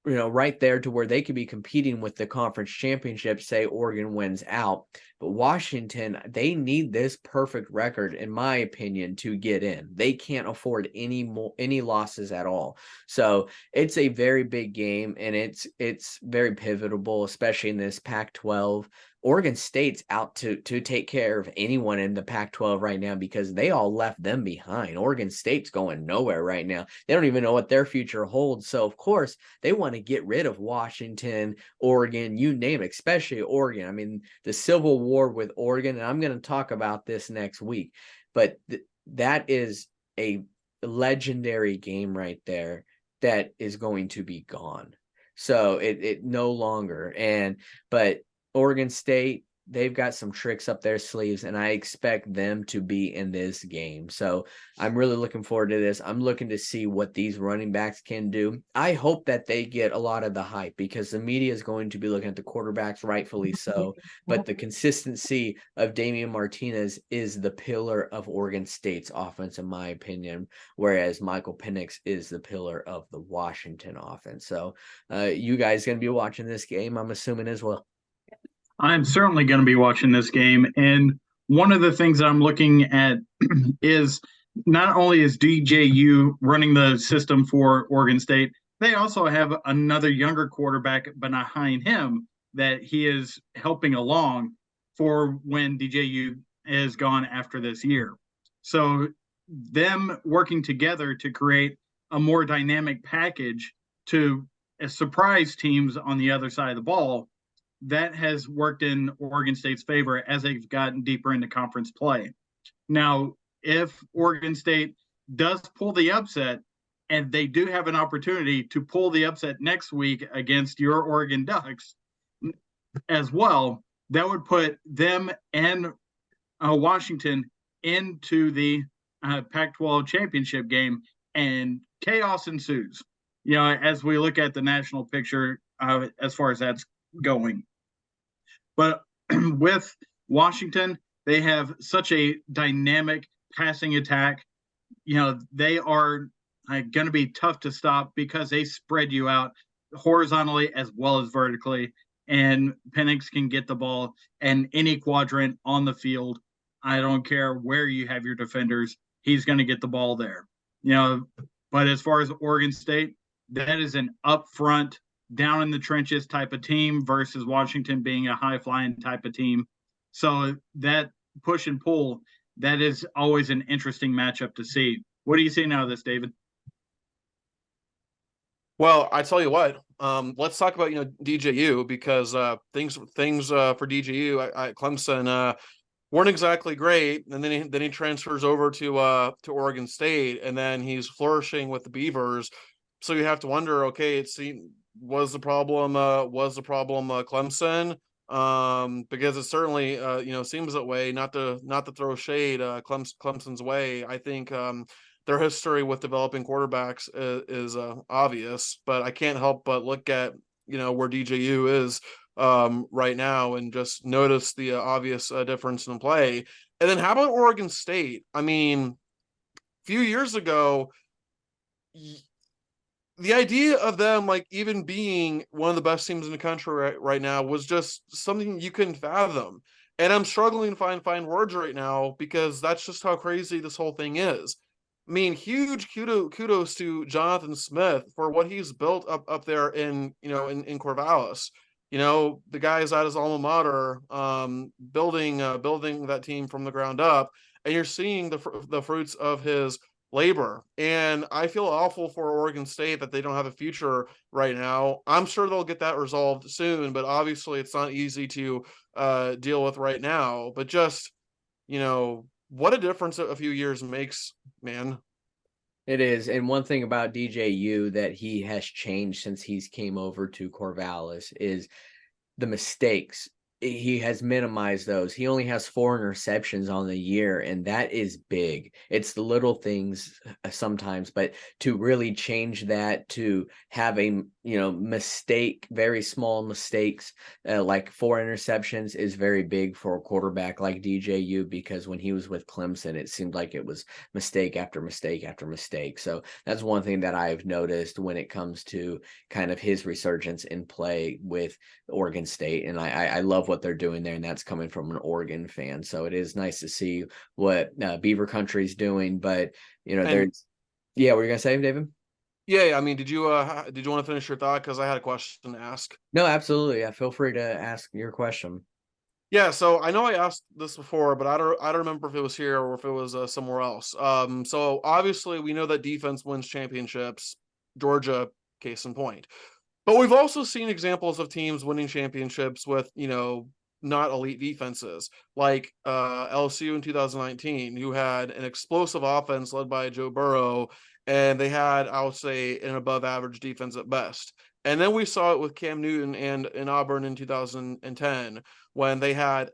A: right there to where they could be competing with the conference championship. Say Oregon wins out, but Washington, they need this perfect record, in my opinion, to get in. They can't afford any losses at all. So it's a very big game, and it's very pivotal, especially in this Pac-12. Oregon State's out to take care of anyone in the Pac-12 right now, because they all left them behind. Oregon State's going nowhere right now. They don't even know what their future holds. So, of course, they want to get rid of Washington, Oregon, you name it, especially Oregon. I mean, the Civil War with Oregon, and I'm going to talk about this next week, but that is a legendary game right there that is going to be gone. So it no longer. But Oregon State, they've got some tricks up their sleeves, and I expect them to be in this game. So I'm really looking forward to this. I'm looking to see what these running backs can do. I hope that they get a lot of the hype, because the media is going to be looking at the quarterbacks, rightfully so. But the consistency of Damian Martinez is the pillar of Oregon State's offense, in my opinion, whereas Michael Penix is the pillar of the Washington offense. So you guys going to be watching this game, I'm assuming, as well.
C: I'm certainly going to be watching this game. And one of the things that I'm looking at is not only is DJU running the system for Oregon State, they also have another younger quarterback behind him that he is helping along for when DJU is gone after this year. So them working together to create a more dynamic package to surprise teams on the other side of the ball, that has worked in Oregon State's favor as they've gotten deeper into conference play. Now, if Oregon State does pull the upset, and they do have an opportunity to pull the upset next week against your Oregon Ducks as well, that would put them and Washington into the Pac-12 championship game, and chaos ensues. as we look at the national picture, as far as that's going. But with Washington, they have such a dynamic passing attack. They are going to be tough to stop because they spread you out horizontally as well as vertically. And Penix can get the ball in any quadrant on the field. I don't care where you have your defenders, he's going to get the ball there. But as far as Oregon State, that is an upfront, down in the trenches type of team versus Washington being a high flying type of team. So that push and pull, that is always an interesting matchup to see. What do you see now of this, David?
B: Well, I tell you what, let's talk about DJU, because things for DJU at Clemson weren't exactly great, and then he transfers over to Oregon State, and then he's flourishing with the Beavers. So you have to wonder, okay, was the problem Clemson? Because it certainly seems that way. Not to throw shade Clemson's way. I think their history with developing quarterbacks is obvious, but I can't help but look at where DJU is right now and just notice the obvious difference in play. And then how about Oregon State? I mean, a few years ago, the idea of them even being one of the best teams in the country right now was just something you couldn't fathom. And I'm struggling to find words right now, because that's just how crazy this whole thing is. I mean, huge kudos to Jonathan Smith for what he's built up there in Corvallis. The guys at his alma mater, building that team from the ground up, and you're seeing the fruits of his labor. And I feel awful for Oregon State that they don't have a future right now. I'm sure they'll get that resolved soon, but obviously it's not easy to deal with right now. But just, what a difference a few years makes, man.
A: It is. And one thing about DJU that he has changed since he's came over to Corvallis is the mistakes. He has minimized those. He only has 4 interceptions on the year, and that is big. It's the little things sometimes, but to really change that, to have a mistake, very small mistakes, like 4 interceptions is very big for a quarterback like DJU, because when he was with Clemson, it seemed like it was mistake after mistake after mistake. So that's one thing that I've noticed when it comes to kind of his resurgence in play with Oregon State, and I love what they're doing there, and that's coming from an Oregon fan. So it is nice to see what Beaver Country's doing. But there's what were you gonna say, David?
B: Yeah, I mean, did you want to finish your thought? Because I had a question to ask.
A: No, absolutely. Yeah, feel free to ask your question.
B: Yeah, so I know I asked this before, but I don't remember if it was here or if it was somewhere else. So obviously we know that defense wins championships. Georgia, case in point. But we've also seen examples of teams winning championships with, not elite defenses, like LSU in 2019, who had an explosive offense led by Joe Burrow, and they had, I would say, an above average defense at best. And then we saw it with Cam Newton and in Auburn in 2010, when they had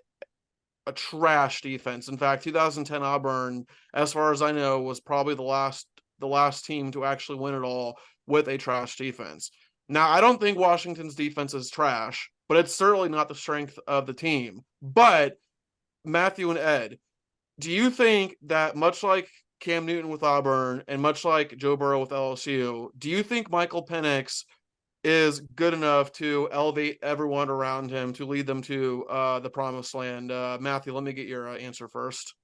B: a trash defense. In fact, 2010 Auburn, as far as I know, was probably the last team to actually win it all with a trash defense. Now, I don't think Washington's defense is trash, but it's certainly not the strength of the team. But Matthew and Ed, do you think that, much like Cam Newton with Auburn and much like Joe Burrow with LSU, do you think Michael Penix is good enough to elevate everyone around him to lead them to the promised land? Matthew, let me get your answer first.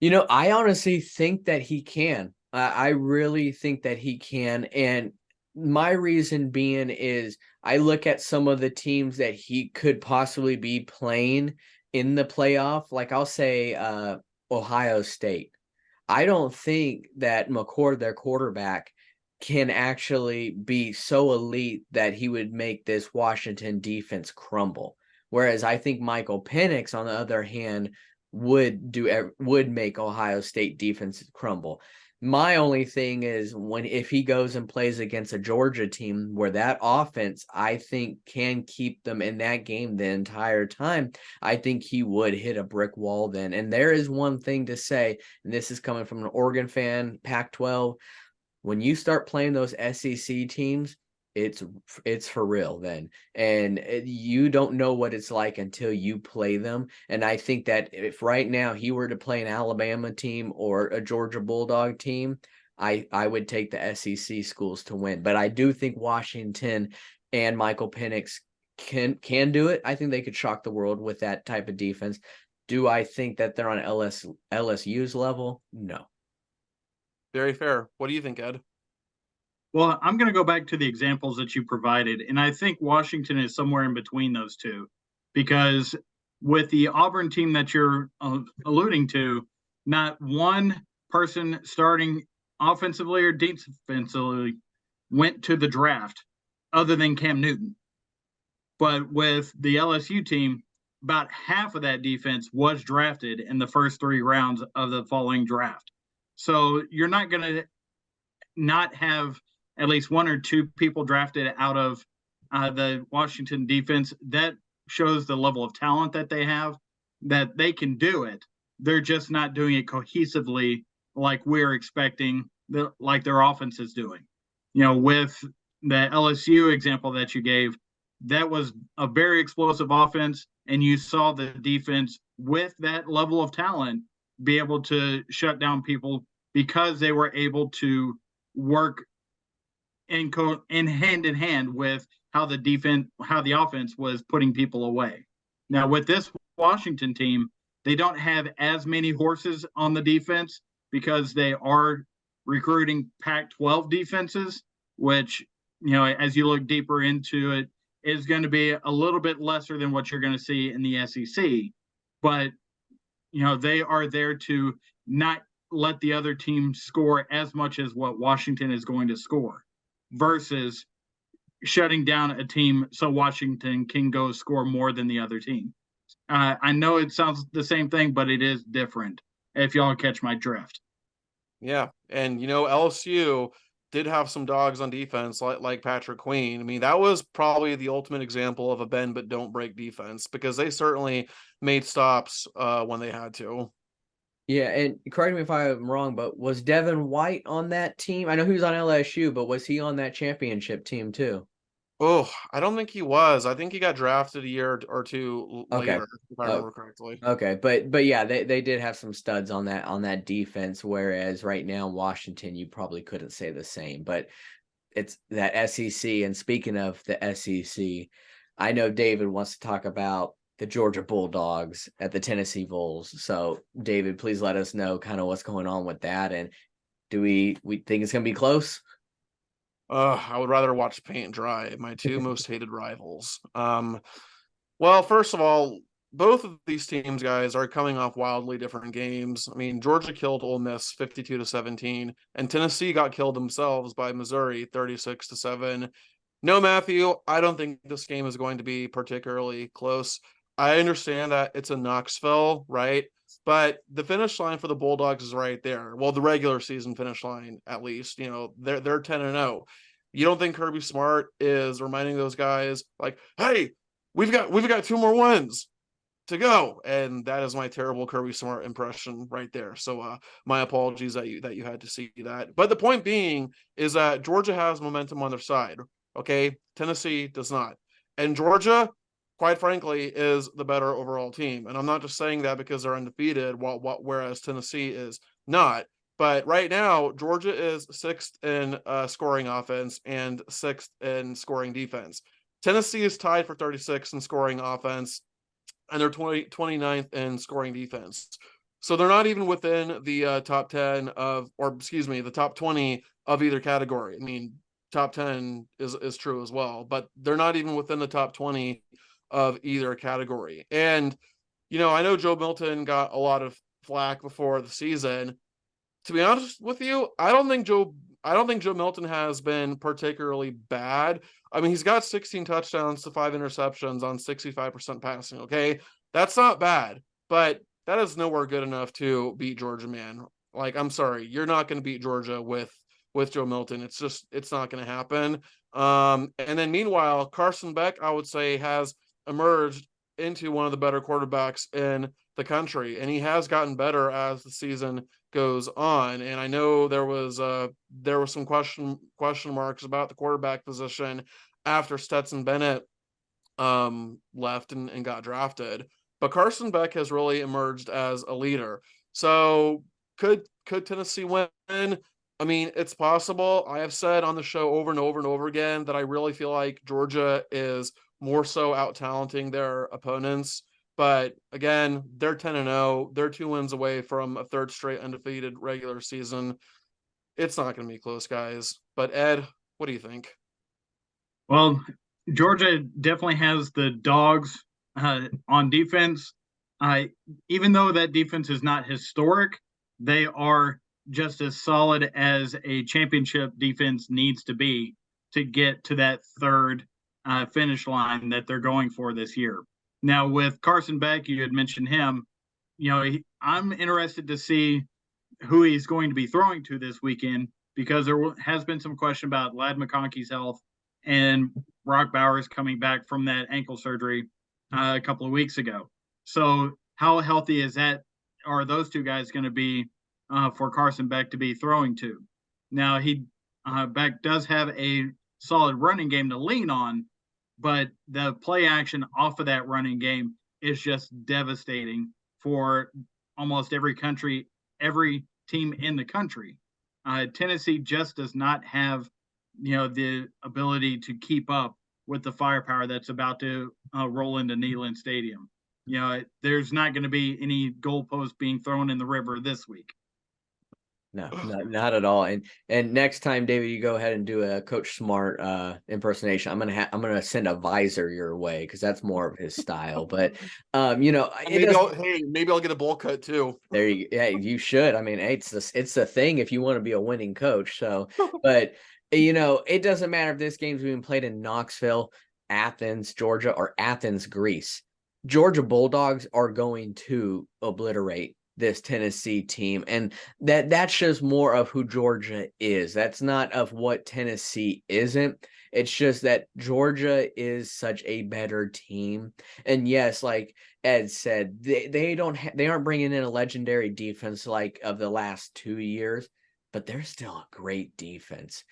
A: I honestly think that he can. I really think that he can. And my reason being is I look at some of the teams that he could possibly be playing in the playoff. Like I'll say Ohio State. I don't think that McCord, their quarterback, can actually be so elite that he would make this Washington defense crumble. Whereas I think Michael Penix, on the other hand, would make Ohio State defense crumble. My only thing is if he goes and plays against a Georgia team where that offense, I think, can keep them in that game the entire time, I think he would hit a brick wall then. And there is one thing to say, and this is coming from an Oregon fan, Pac-12, When you start playing those SEC teams, it's for real then. And you don't know what it's like until you play them. And I think that if right now he were to play an Alabama team or a Georgia Bulldog team, I would take the SEC schools to win. But I do think Washington and Michael Penix can do it. I think they could shock the world with that type of defense. Do I think that they're on LSU's level? No.
B: Very fair. What do you think, Ed?
C: Well, I'm going to go back to the examples that you provided, and I think Washington is somewhere in between those two, because with the Auburn team that you're alluding to, not one person starting offensively or defensively went to the draft other than Cam Newton. But with the LSU team, about half of that defense was drafted in the first 3 rounds of the following draft. So you're not going to not have at least 1 or 2 people drafted out of the Washington defense. That shows the level of talent that they have, that they can do it. They're just not doing it cohesively like we're expecting, like their offense is doing. With the LSU example that you gave, that was a very explosive offense, and you saw the defense with that level of talent be able to shut down people because they were able to work in hand in hand with how the offense was putting people away. Now, with this Washington team, they don't have as many horses on the defense because they are recruiting Pac-12 defenses, which, as you look deeper into it, is going to be a little bit lesser than what you're going to see in the SEC. But, they are there to not let the other team score as much as what Washington is going to score, versus shutting down a team so Washington can go score more than the other team. I know it sounds the same thing, but it is different, if y'all catch my drift.
B: Yeah. And, LSU did have some dogs on defense like Patrick Queen. I mean, that was probably the ultimate example of a bend but don't break defense, because they certainly made stops when they had to.
A: Yeah, and correct me if I'm wrong, but was Devin White on that team? I know he was on LSU, but was he on that championship team too?
B: Oh, I don't think he was. I think he got drafted a year or 2 later, if I remember correctly.
A: Okay, but yeah, they did have some studs on that defense, whereas right now Washington, you probably couldn't say the same. But it's that SEC, and speaking of the SEC, I know David wants to talk about the Georgia Bulldogs at the Tennessee Vols. So, David, please let us know kind of what's going on with that, and do we think it's going to be close?
B: I would rather watch paint dry. My 2 most hated rivals. Well, first of all, both of these teams, guys, are coming off wildly different games. I mean, Georgia killed Ole Miss 52-17, and Tennessee got killed themselves by Missouri 36-7. No, Matthew, I don't think this game is going to be particularly close. I understand that it's in Knoxville, right? But the finish line for the Bulldogs is right there. Well, the regular season finish line, at least, they're 10-0. You don't think Kirby Smart is reminding those guys like, "Hey, we've got 2 more wins to go," and that is my terrible Kirby Smart impression right there. So, my apologies that you had to see that. But the point being is that Georgia has momentum on their side. Okay, Tennessee does not, and Georgia, quite frankly, is the better overall team. And I'm not just saying that because they're undefeated, whereas Tennessee is not. But right now, Georgia is 6th in scoring offense and 6th in scoring defense. Tennessee is tied for 36th in scoring offense, and they're 29th in scoring defense. So they're not even within the top 10 the top 20 of either category. I mean, top 10 is true as well, but they're not even within the top 20 of either category. And, I know Joe Milton got a lot of flack before the season. To be honest with you, I don't think Joe Milton has been particularly bad. I mean, he's got 16 touchdowns to 5 interceptions on 65% passing. Okay, that's not bad, but that is nowhere good enough to beat Georgia, man. Like, I'm sorry, you're not going to beat Georgia with Joe Milton. It's not going to happen. And then meanwhile, Carson Beck, I would say, has emerged into one of the better quarterbacks in the country, and he has gotten better as the season goes on. And I know there was some question marks about the quarterback position after Stetson Bennett left and got drafted. But Carson Beck has really emerged as a leader. So could Tennessee win? I mean, it's possible. I have said on the show over and over and over again that I really feel like Georgia is more so out talenting their opponents. But again, they're 10-0. They're 2 wins away from a third straight undefeated regular season. It's not going to be close, guys. But Ed, what do you think?
C: Well, Georgia definitely has the dogs on defense. Even though that defense is not historic, they are just as solid as a championship defense needs to be to get to that third finish line that they're going for this year. Now, with Carson Beck, you had mentioned him. I'm interested to see who he's going to be throwing to this weekend because there has been some question about Ladd McConkey's health and Brock Bowers coming back from that ankle surgery a couple of weeks ago. So how healthy is that? Are those two guys going to be for Carson Beck to be throwing to? Now, Beck does have a solid running game to lean on, but the play action off of that running game is just devastating for almost every team in the country. Tennessee just does not have the ability to keep up with the firepower that's about to roll into Neyland Stadium. There's not going to be any goalposts being thrown in the river this week.
A: No, not at all. And next time, David, you go ahead and do a Coach Smart impersonation. I'm gonna send a visor your way because that's more of his style. But
B: maybe I'll get a bowl cut too.
A: You should. I mean, it's the thing if you want to be a winning coach. So, but it doesn't matter if this game's being played in Knoxville, Athens, Georgia, or Athens, Greece. Georgia Bulldogs are going to obliterate this Tennessee team, and that shows more of who Georgia is. That's not of what Tennessee isn't. It's just that Georgia is such a better team. And yes, like Ed said, they aren't bringing in a legendary defense like of the last 2 years, but they're still a great defense.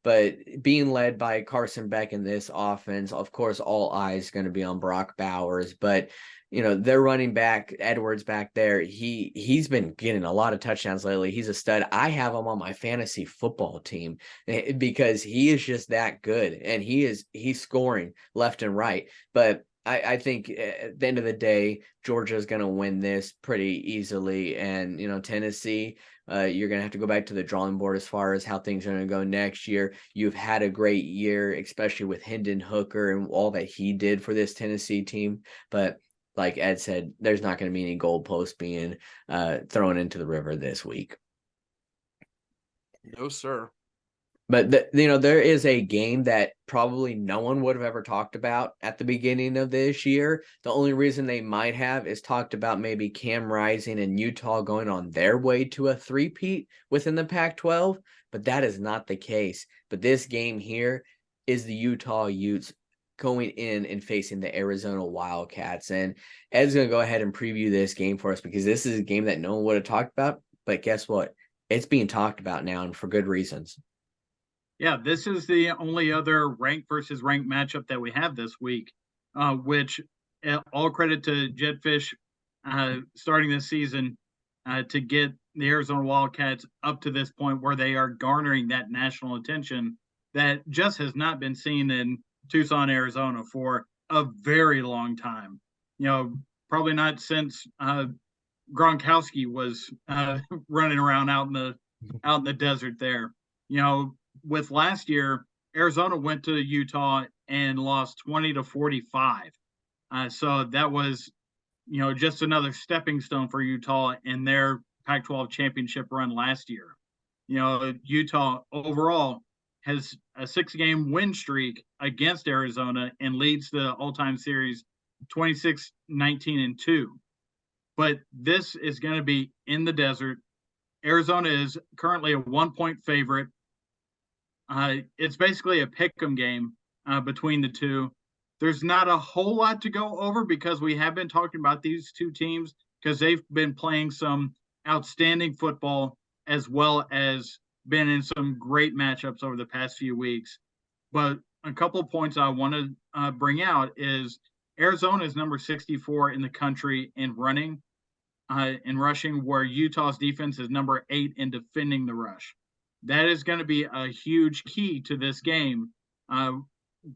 A: But being led by Carson Beck in this offense, of course, all eyes going to be on Brock Bowers, but their running back, Edwards back there, he's been getting a lot of touchdowns lately. He's a stud. I have him on my fantasy football team because he is just that good, and he's scoring left and right. But I think at the end of the day, Georgia is going to win this pretty easily. And, Tennessee, you're going to have to go back to the drawing board as far as how things are going to go next year. You've had a great year, especially with Hendon Hooker and all that he did for this Tennessee team. But like Ed said, there's not going to be any goalposts being thrown into the river this week.
B: No, sir.
A: But there is a game that probably no one would have ever talked about at the beginning of this year. The only reason they might have is talked about maybe Cam Rising and Utah going on their way to a three-peat within the Pac-12, but that is not the case. But this game here is the Utah Utes going in and facing the Arizona Wildcats. And Ed's going to go ahead and preview this game for us because this is a game that no one would have talked about. But guess what? It's being talked about now, and for good reasons.
C: Yeah, this is the only other ranked versus ranked matchup that we have this week, which all credit to Jetfish starting this season to get the Arizona Wildcats up to this point where they are garnering that national attention that just has not been seen in Tucson, Arizona for a very long time. Probably not since Gronkowski was running around out in the desert there. With last year, Arizona went to Utah and lost 20-45. So that was, just another stepping stone for Utah in their Pac-12 championship run last year. Utah overall has a 6-game win streak against Arizona and leads the all-time series 26-19-2. But this is going to be in the desert. Arizona is currently a 1-point favorite. It's basically a pick'em game between the two. There's not a whole lot to go over because we have been talking about these two teams because they've been playing some outstanding football as well as been in some great matchups over the past few weeks. But a couple of points I want to bring out is Arizona is number 64 in the country in rushing, where Utah's defense is number 8 in defending the rush. That is going to be a huge key to this game.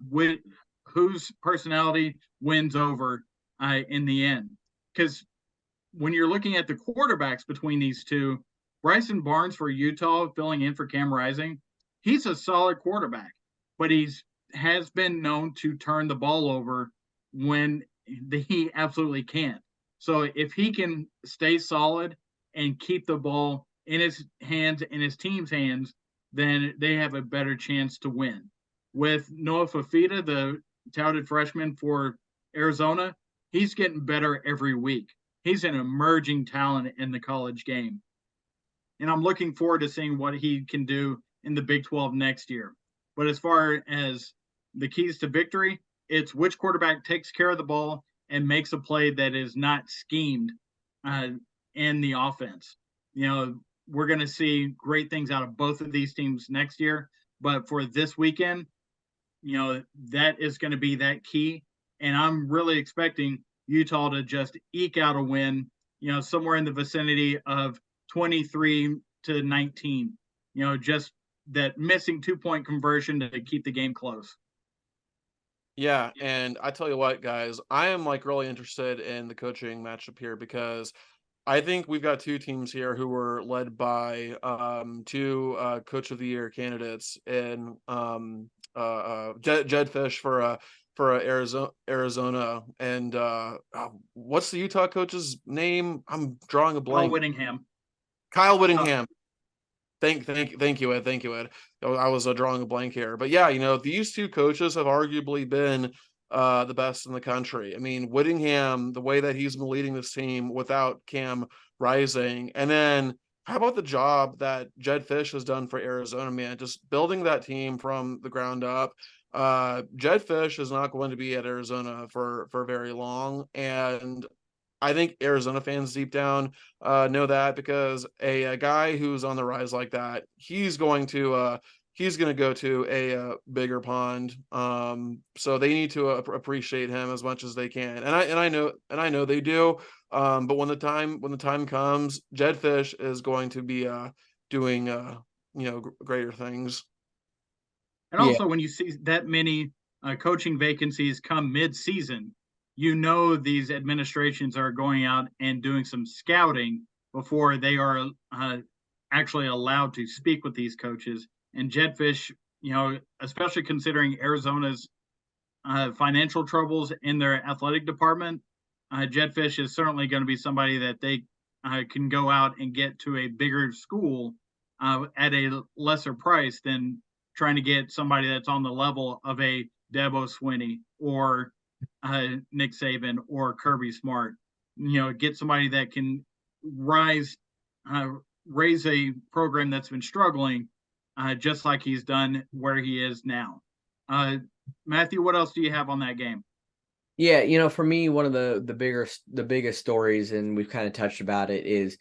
C: With whose personality wins over in the end? Because when you're looking at the quarterbacks between these two, Bryson Barnes for Utah filling in for Cam Rising, he's a solid quarterback, but has been known to turn the ball over when he absolutely can't. So if he can stay solid and keep the ball in his hands, in his team's hands, then they have a better chance to win. With Noah Fafita, the touted freshman for Arizona, he's getting better every week. He's an emerging talent in the college game. And I'm looking forward to seeing what he can do in the Big 12 next year. But as far as the keys to victory, it's which quarterback takes care of the ball and makes a play that is not schemed in the offense. We're going to see great things out of both of these teams next year. But for this weekend, that is going to be that key. And I'm really expecting Utah to just eke out a win, somewhere in the vicinity of 23-19, just that missing 2-point conversion to keep the game close.
B: Yeah, and I tell you what, guys, I am really interested in the coaching matchup here because I think we've got two teams here who were led by two Coach of the Year candidates in Jed Fish for Arizona, and what's the Utah coach's name? I'm drawing a blank. Kyle Whittingham. Thank you, Ed. Thank you, Ed. I was drawing a blank here, but yeah, these two coaches have arguably been the best in the country. I mean, Whittingham, the way that he's been leading this team without Cam Rising, and then how about the job that Jed Fish has done for Arizona, man? Just building that team from the ground up. Jed Fish is not going to be at Arizona for very long, and I think Arizona fans deep down know that because a guy who's on the rise like that, he's going to go to a bigger pond. So they need to appreciate him as much as they can, and I know they do. But when the time comes, Jed Fish is going to be doing greater things.
C: And also, when you see that many coaching vacancies come mid-season, these administrations are going out and doing some scouting before they are actually allowed to speak with these coaches. And Jed Fish, especially considering Arizona's financial troubles in their athletic department, Jed Fish is certainly going to be somebody that they can go out and get to a bigger school at a lesser price than trying to get somebody that's on the level of a Dabo Swinney or Nick Saban or Kirby Smart. Get somebody that can raise a program that's been struggling, just like he's done where he is now. Matthew, what else do you have on that game?
A: Yeah, for me, one of the biggest stories, and we've kind of touched about it, is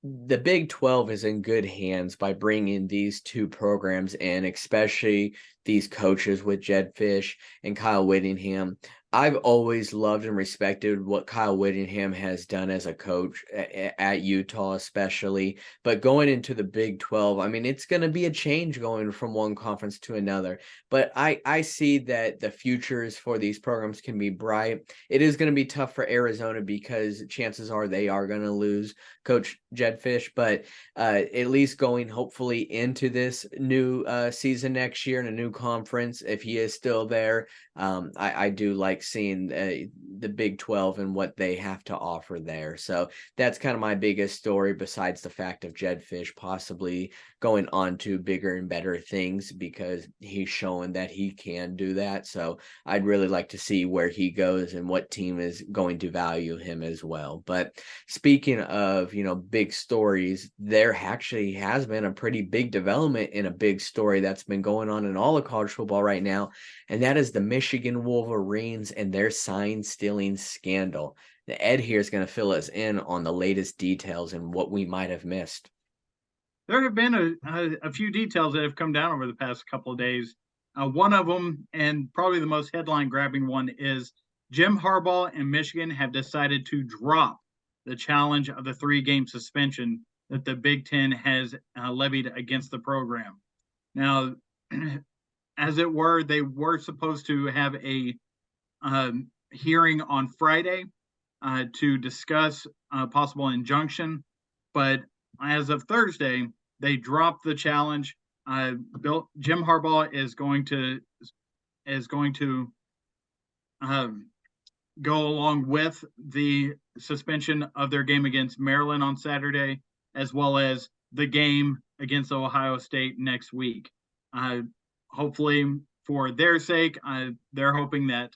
A: the Big 12 is in good hands by bringing these two programs in, especially these coaches with Jed Fish and Kyle Whittingham. I've always loved and respected what Kyle Whittingham has done as a coach at Utah, especially. But going into the Big 12, I mean, it's going to be a change going from one conference to another. But I see that the futures for these programs can be bright. It is going to be tough for Arizona because chances are they are going to lose Coach Jed Fish. But at least going hopefully into this new season next year in a new conference, if he is still there, I do like seeing the Big 12 and what they have to offer there. So that's kind of my biggest story, besides the fact of Jed Fish possibly going on to bigger and better things, because he's showing that he can do that. So I'd really like to see where he goes and what team is going to value him as well. But speaking of, big stories, there actually has been a pretty big development in a big story that's been going on in all of college football right now. And that is the Michigan Wolverines and their sign stealing scandal. Ed here is going to fill us in on the latest details and what we might have missed.
C: There have been a few details that have come down over the past couple of days. One of them, and probably the most headline-grabbing one, is Jim Harbaugh and Michigan have decided to drop the challenge of the 3-game suspension that the Big Ten has levied against the program. Now, as it were, they were supposed to have a hearing on Friday to discuss a possible injunction, but as of Thursday, they dropped the challenge. Jim Harbaugh is going to go along with the suspension of their game against Maryland on Saturday, as well as the game against Ohio State next week. Hopefully, for their sake, they're hoping that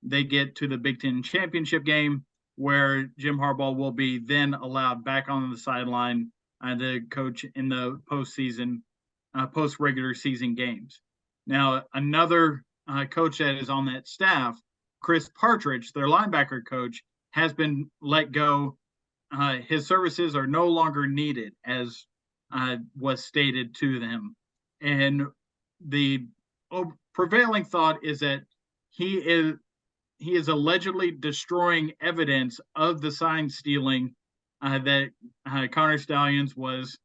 C: they get to the Big Ten championship game, where Jim Harbaugh will be then allowed back on the sideline to coach in the post-regular season games. Now, another coach that is on that staff, Chris Partridge, their linebacker coach, has been let go. His services are no longer needed, as was stated to them. And the prevailing thought is that he is allegedly destroying evidence of the sign stealing that Connor Stalions was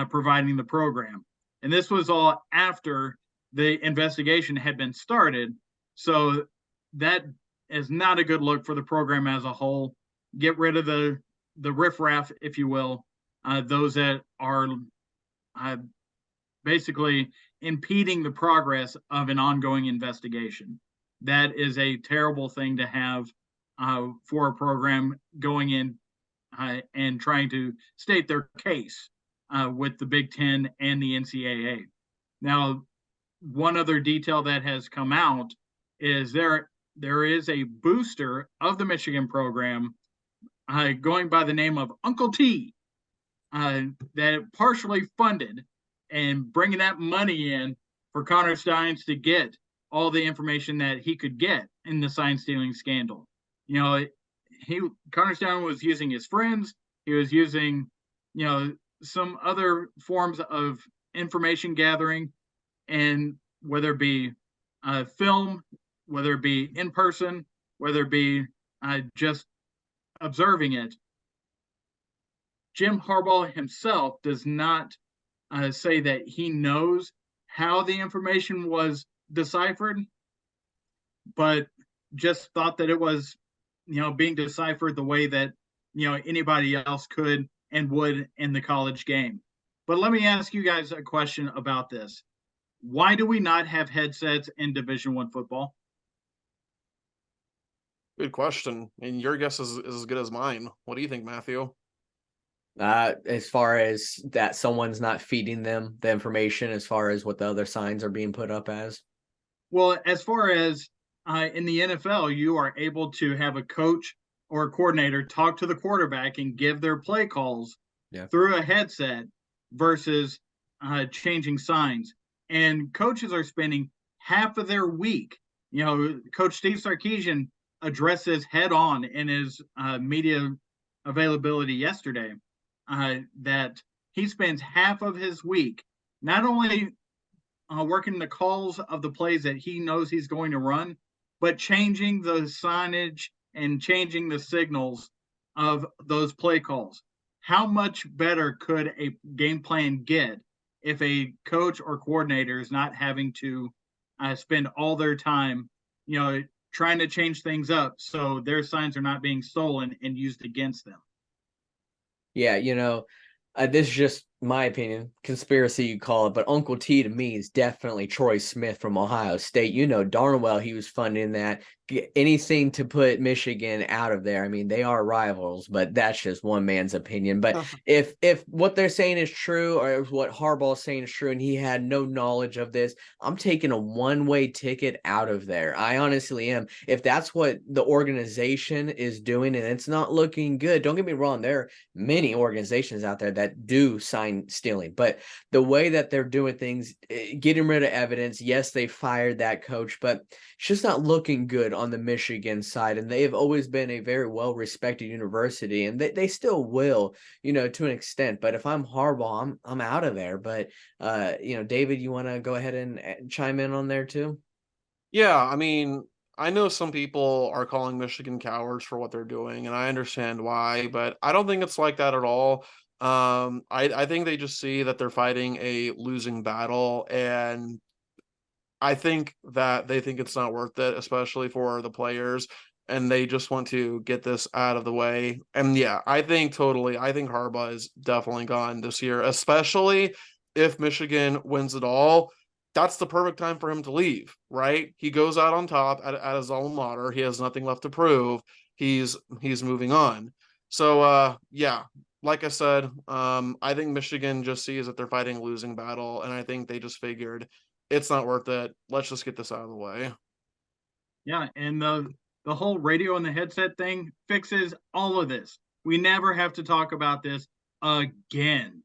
C: providing the program. And this was all after the investigation had been started. So that is not a good look for the program as a whole. Get rid of the riffraff, if you will, those that are basically impeding the progress of an ongoing investigation. That is a terrible thing to have for a program going in and trying to state their case with the Big Ten and the NCAA. Now, one other detail that has come out is there is a booster of the Michigan program going by the name of Uncle T that partially funded and bringing that money in for Connor Steins to get all the information that he could get in the sign stealing scandal. You know, Connor Stein was using his friends. He was using, some other forms of information gathering, and whether it be film, whether it be in person, whether it be just observing it. Jim Harbaugh himself does not say that he knows how the information was deciphered, but just thought that it was, being deciphered the way that, anybody else could and would in the college game. But let me ask you guys a question about this. Why do we not have headsets in Division I football?
B: Good question. And your guess is as good as mine. What do you think, Matthew?
A: As far as that someone's not feeding them the information as far as what the other signs are being put up as?
C: Well, as far as in the NFL, you are able to have a coach or a coordinator talk to the quarterback and give their play calls through a headset versus changing signs. And coaches are spending half of their week. Coach Steve Sarkisian addressed this head on in his media availability yesterday, that he spends half of his week not only working the calls of the plays that he knows he's going to run, but changing the signage and changing the signals of those play calls. How much better could a game plan get if a coach or coordinator is not having to spend all their time, trying to change things up so their signs are not being stolen and used against them?
A: Yeah, this is just my opinion, conspiracy you call it, but Uncle T to me is definitely Troy Smith from Ohio State. Darn well he was funding that. Anything to put Michigan out of there. I mean, they are rivals, but that's just one man's opinion. But if what they're saying is true, or what Harbaugh's saying is true, and he had no knowledge of this, I'm taking a one-way ticket out of there. I honestly am. If that's what the organization is doing and it's not looking good, don't get me wrong, there are many organizations out there that do sign sign stealing. But the way that they're doing things, getting rid of evidence, yes, they fired that coach, but it's just not looking good on the Michigan side. And they have always been a very well-respected university, and they still will, to an extent. But if I'm Harbaugh, I'm out of there. But, David, you want to go ahead and chime in on there too?
B: Yeah, I mean, I know some people are calling Michigan cowards for what they're doing, and I understand why, but I don't think it's like that at all. I think they just see that they're fighting a losing battle, and I think that they think it's not worth it, especially for the players, and they just want to get this out of the way. And yeah, I think Harbaugh is definitely gone this year, especially if Michigan wins it all. That's the perfect time for him to leave, right? He goes out on top at his alma mater. He has nothing left to prove. He's moving on. So yeah, like I said, I think Michigan just sees that they're fighting a losing battle, and I think they just figured it's not worth it. Let's just get this out of the way.
C: Yeah, and the whole radio and the headset thing fixes all of this. We never have to talk about this again.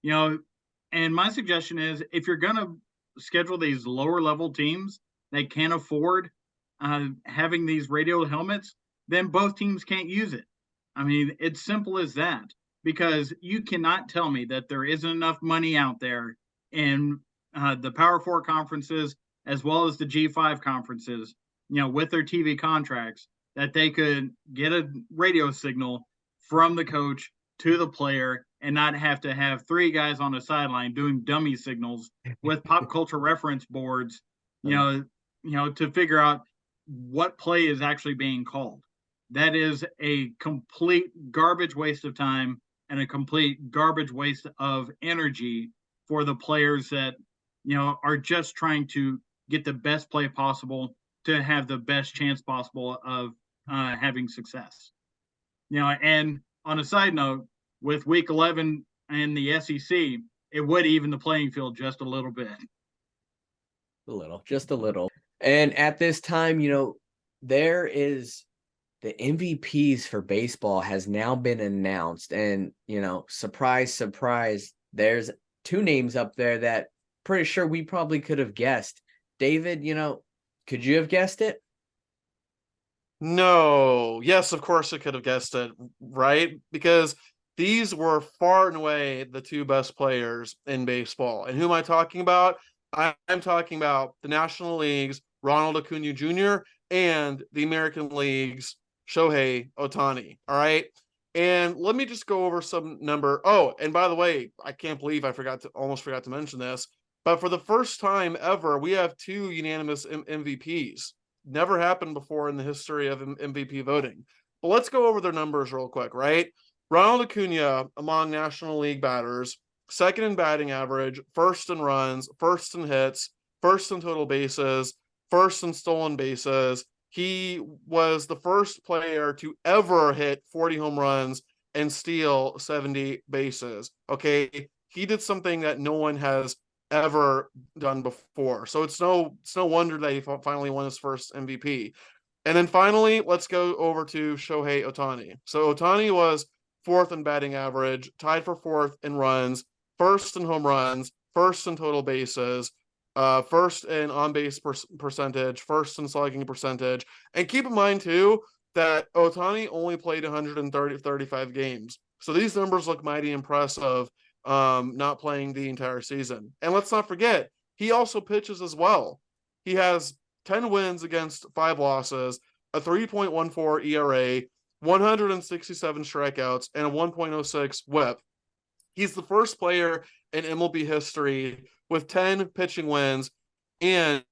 C: And my suggestion is, if you're going to schedule these lower level teams that can't afford having these radio helmets, then both teams can't use it. I mean, it's simple as that, because you cannot tell me that there isn't enough money out there in the Power Four conferences as well as the G5 conferences, with their TV contracts, that they could get a radio signal from the coach to the player and not have to have three guys on the sideline doing dummy signals with pop culture reference boards, to figure out what play is actually being called. That is a complete garbage waste of time and a complete garbage waste of energy for the players that, are just trying to get the best play possible to have the best chance possible of having success. And on a side note, with week 11 and the SEC, it would even the playing field just a little bit.
A: Just a little. And at this time, there is the MVPs for baseball has now been announced. And, surprise, surprise, there's two names up there that pretty sure we probably could have guessed. David, could you have guessed it?
B: No. Yes, of course I could have guessed it, right? Because these were far and away the two best players in baseball. And who am I talking about? I'm talking about the National League's Ronald Acuna Jr. and the American League's Shohei Ohtani. All right. And let me just go over some number. Oh, and by the way, I can't believe I almost forgot to mention this. But for the first time ever, we have two unanimous MVPs. Never happened before in the history of MVP voting. But let's go over their numbers real quick, right? Ronald Acuna, among National League batters, second in batting average, first in runs, first in hits, first in total bases, first in stolen bases. He was the first player to ever hit 40 home runs and steal 70 bases. Okay, he did something that no one has ever done before. So it's no wonder that he finally won his first MVP. And then finally, let's go over to Shohei Ohtani. So Ohtani was fourth in batting average, tied for fourth in runs, first in home runs, first in total bases, first in on-base percentage, first in slugging percentage. And keep in mind, too, that Ohtani only played 35 games. So these numbers look mighty impressive, not playing the entire season. And let's not forget, he also pitches as well. He has 10 wins against 5 losses, a 3.14 ERA, 167 strikeouts, and a 1.06 whip. He's the first player in MLB history with 10 pitching wins and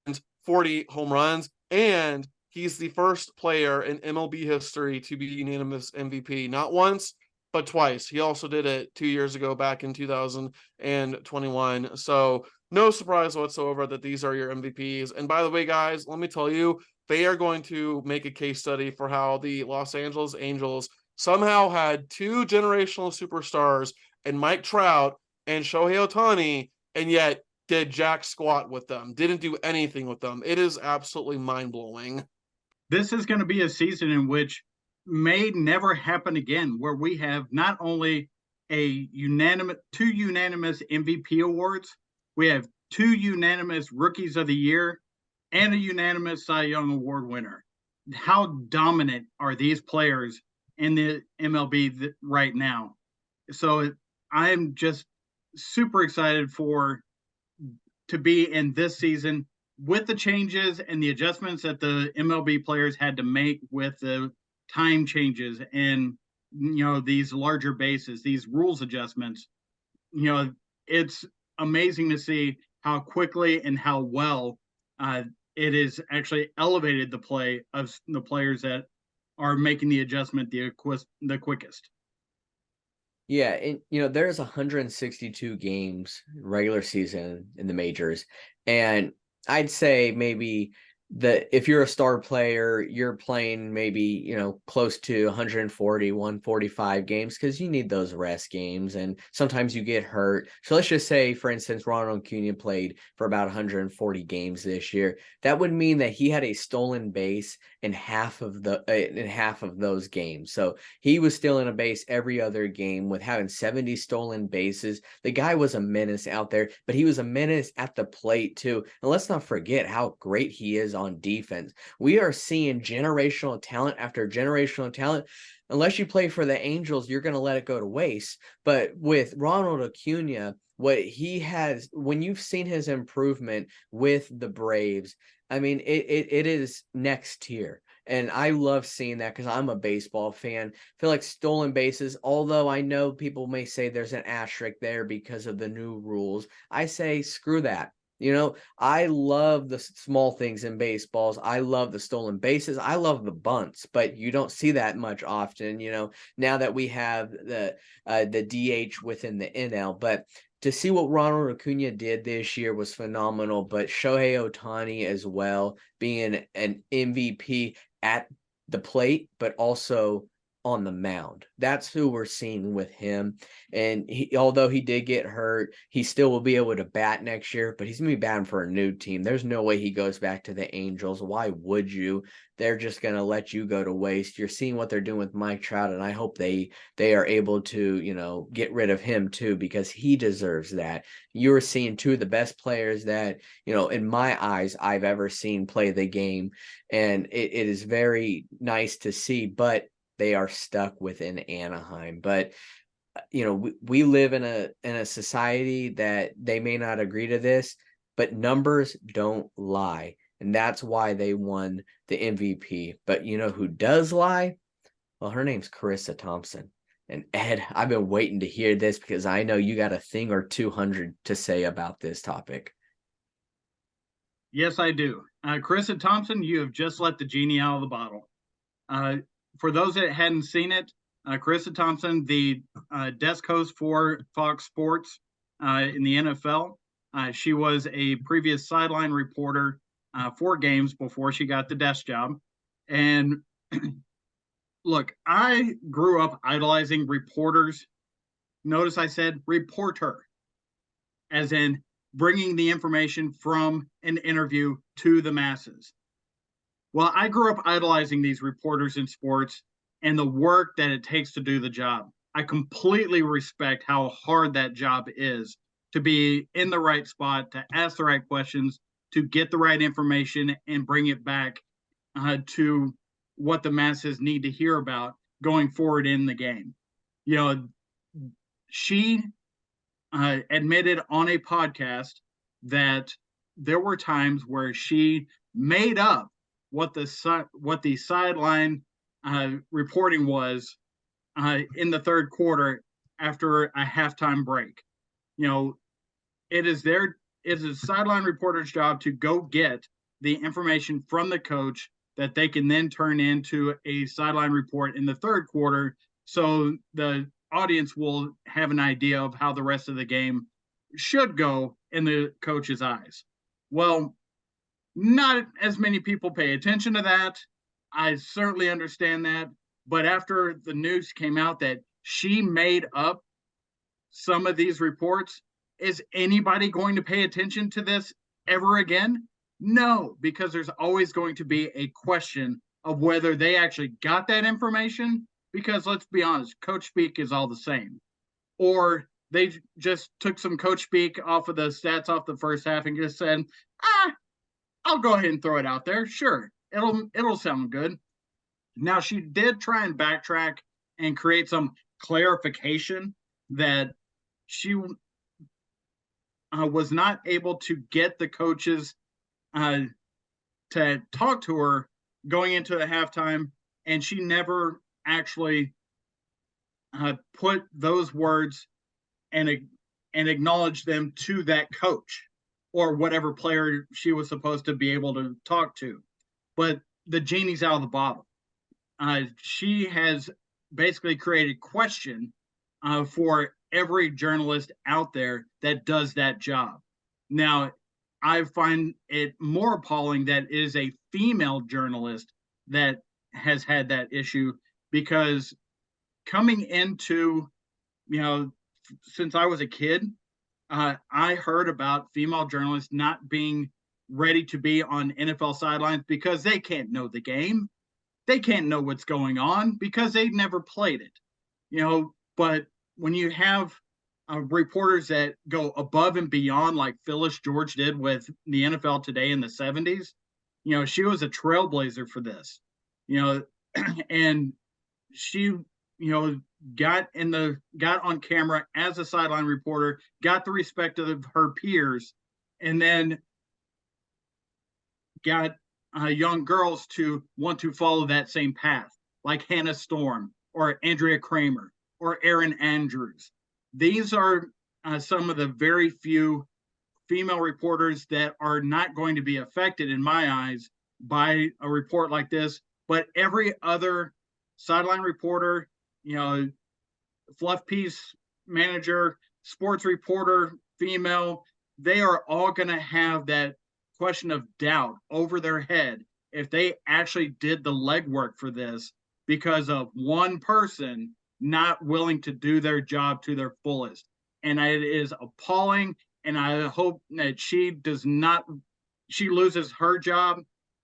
B: 40 home runs, and he's the first player in MLB history to be unanimous MVP, not once, but twice. He also did it 2 years ago, back in 2021. So no surprise whatsoever that these are your MVPs. And by the way, guys, let me tell you, they are going to make a case study for how the Los Angeles Angels somehow had 2 generational superstars and Mike Trout and Shohei Ohtani, and yet did jack squat with them, didn't do anything with them. It is absolutely mind-blowing.
C: This is going to be a season in which may never happen again, where we have not only two unanimous MVP awards. We have 2 unanimous Rookies of the Year and a unanimous Cy Young Award winner. How dominant are these players in the MLB right now? So I'm just super excited to be in this season with the changes and the adjustments that the MLB players had to make with the time changes and these larger bases, these rules adjustments. It's amazing to see how quickly and how well it is actually elevated the play of the players that are making the adjustment the quickest.
A: Yeah, and there's 162 games regular season in the majors, and I'd say maybe if you're a star player, you're playing maybe close to 140, 145 games because you need those rest games, and sometimes you get hurt. So let's just say, for instance, Ronald Acuna played for about 140 games this year. That would mean that he had a stolen base in half of those games. So he was stealing a base every other game with having 70 stolen bases. The guy was a menace out there, but he was a menace at the plate too. And let's not forget how great he is on defense. We are seeing generational talent after generational talent. Unless you play for the Angels, you're going to let it go to waste. But with Ronald Acuna, what he has, when you've seen his improvement with the Braves, I mean, it is next tier. And I love seeing that because I'm a baseball fan. I feel like stolen bases, although I know people may say there's an asterisk there because of the new rules, I say screw that. I love the small things in baseballs. I love the stolen bases. I love the bunts, but you don't see that much often, now that we have the DH within the NL. But to see what Ronald Acuna did this year was phenomenal. But Shohei Ohtani as well, being an MVP at the plate, but also on the mound. That's who we're seeing with him. And although he did get hurt, he still will be able to bat next year, but he's going to be batting for a new team. There's no way he goes back to the Angels. Why would you? They're just going to let you go to waste. You're seeing what they're doing with Mike Trout, and I hope they are able to, get rid of him too, because he deserves that. You're seeing two of the best players that, in my eyes, I've ever seen play the game, and it is very nice to see, but they are stuck within Anaheim. But we live in a society that they may not agree to this, but numbers don't lie, and that's why they won the MVP. But who does lie? Well, her name's Carissa Thompson. And Ed, I've been waiting to hear this because I know you got a thing or 200 to say about this topic.
C: Yes, I do. Carissa Thompson, you have just let the genie out of the bottle. For those that hadn't seen it, Carissa Thompson, the desk host for Fox Sports in the NFL, she was a previous sideline reporter for games before she got the desk job. And look, I grew up idolizing reporters. Notice I said reporter, as in bringing the information from an interview to the masses. Well, I grew up idolizing these reporters in sports and the work that it takes to do the job. I completely respect how hard that job is to be in the right spot, to ask the right questions, to get the right information and bring it back to what the masses need to hear about going forward in the game. She admitted on a podcast that there were times where she made up what the sideline reporting was in the third quarter after a halftime break. It is a sideline reporter's job to go get the information from the coach that they can then turn into a sideline report in the third quarter, so the audience will have an idea of how the rest of the game should go in the coach's eyes. Well, not as many people pay attention to that. I certainly understand that. But after the news came out that she made up some of these reports, is anybody going to pay attention to this ever again? No, because there's always going to be a question of whether they actually got that information. Because let's be honest, coach speak is all the same. or they just took some coach speak off of the stats off the first half and just said, I'll go ahead and throw it out there. Sure, it'll sound good. Now, she did try and backtrack and create some clarification that she was not able to get the coaches to talk to her going into the halftime, and she never actually put those words and acknowledged them to that coach or whatever player she was supposed to be able to talk to. But the genie's out of the bottle. She has basically created question for every journalist out there that does that job. Now, I find it more appalling that it is a female journalist that has had that issue, because coming into, since I was a kid, I heard about female journalists not being ready to be on NFL sidelines because they can't know the game. They can't know what's going on because they've never played it. But when you have reporters that go above and beyond, like Phyllis George did with the NFL Today in the 70s, she was a trailblazer for this, and she, got on camera as a sideline reporter, got the respect of her peers, and then got young girls to want to follow that same path, like Hannah Storm or Andrea Kramer or Erin Andrews. These are some of the very few female reporters that are not going to be affected, in my eyes, by a report like this. But every other sideline reporter, fluff piece manager, sports reporter, female, they are all going to have that question of doubt over their head if they actually did the legwork for this, because of one person not willing to do their job to their fullest. And it is appalling. And I hope that she loses her job.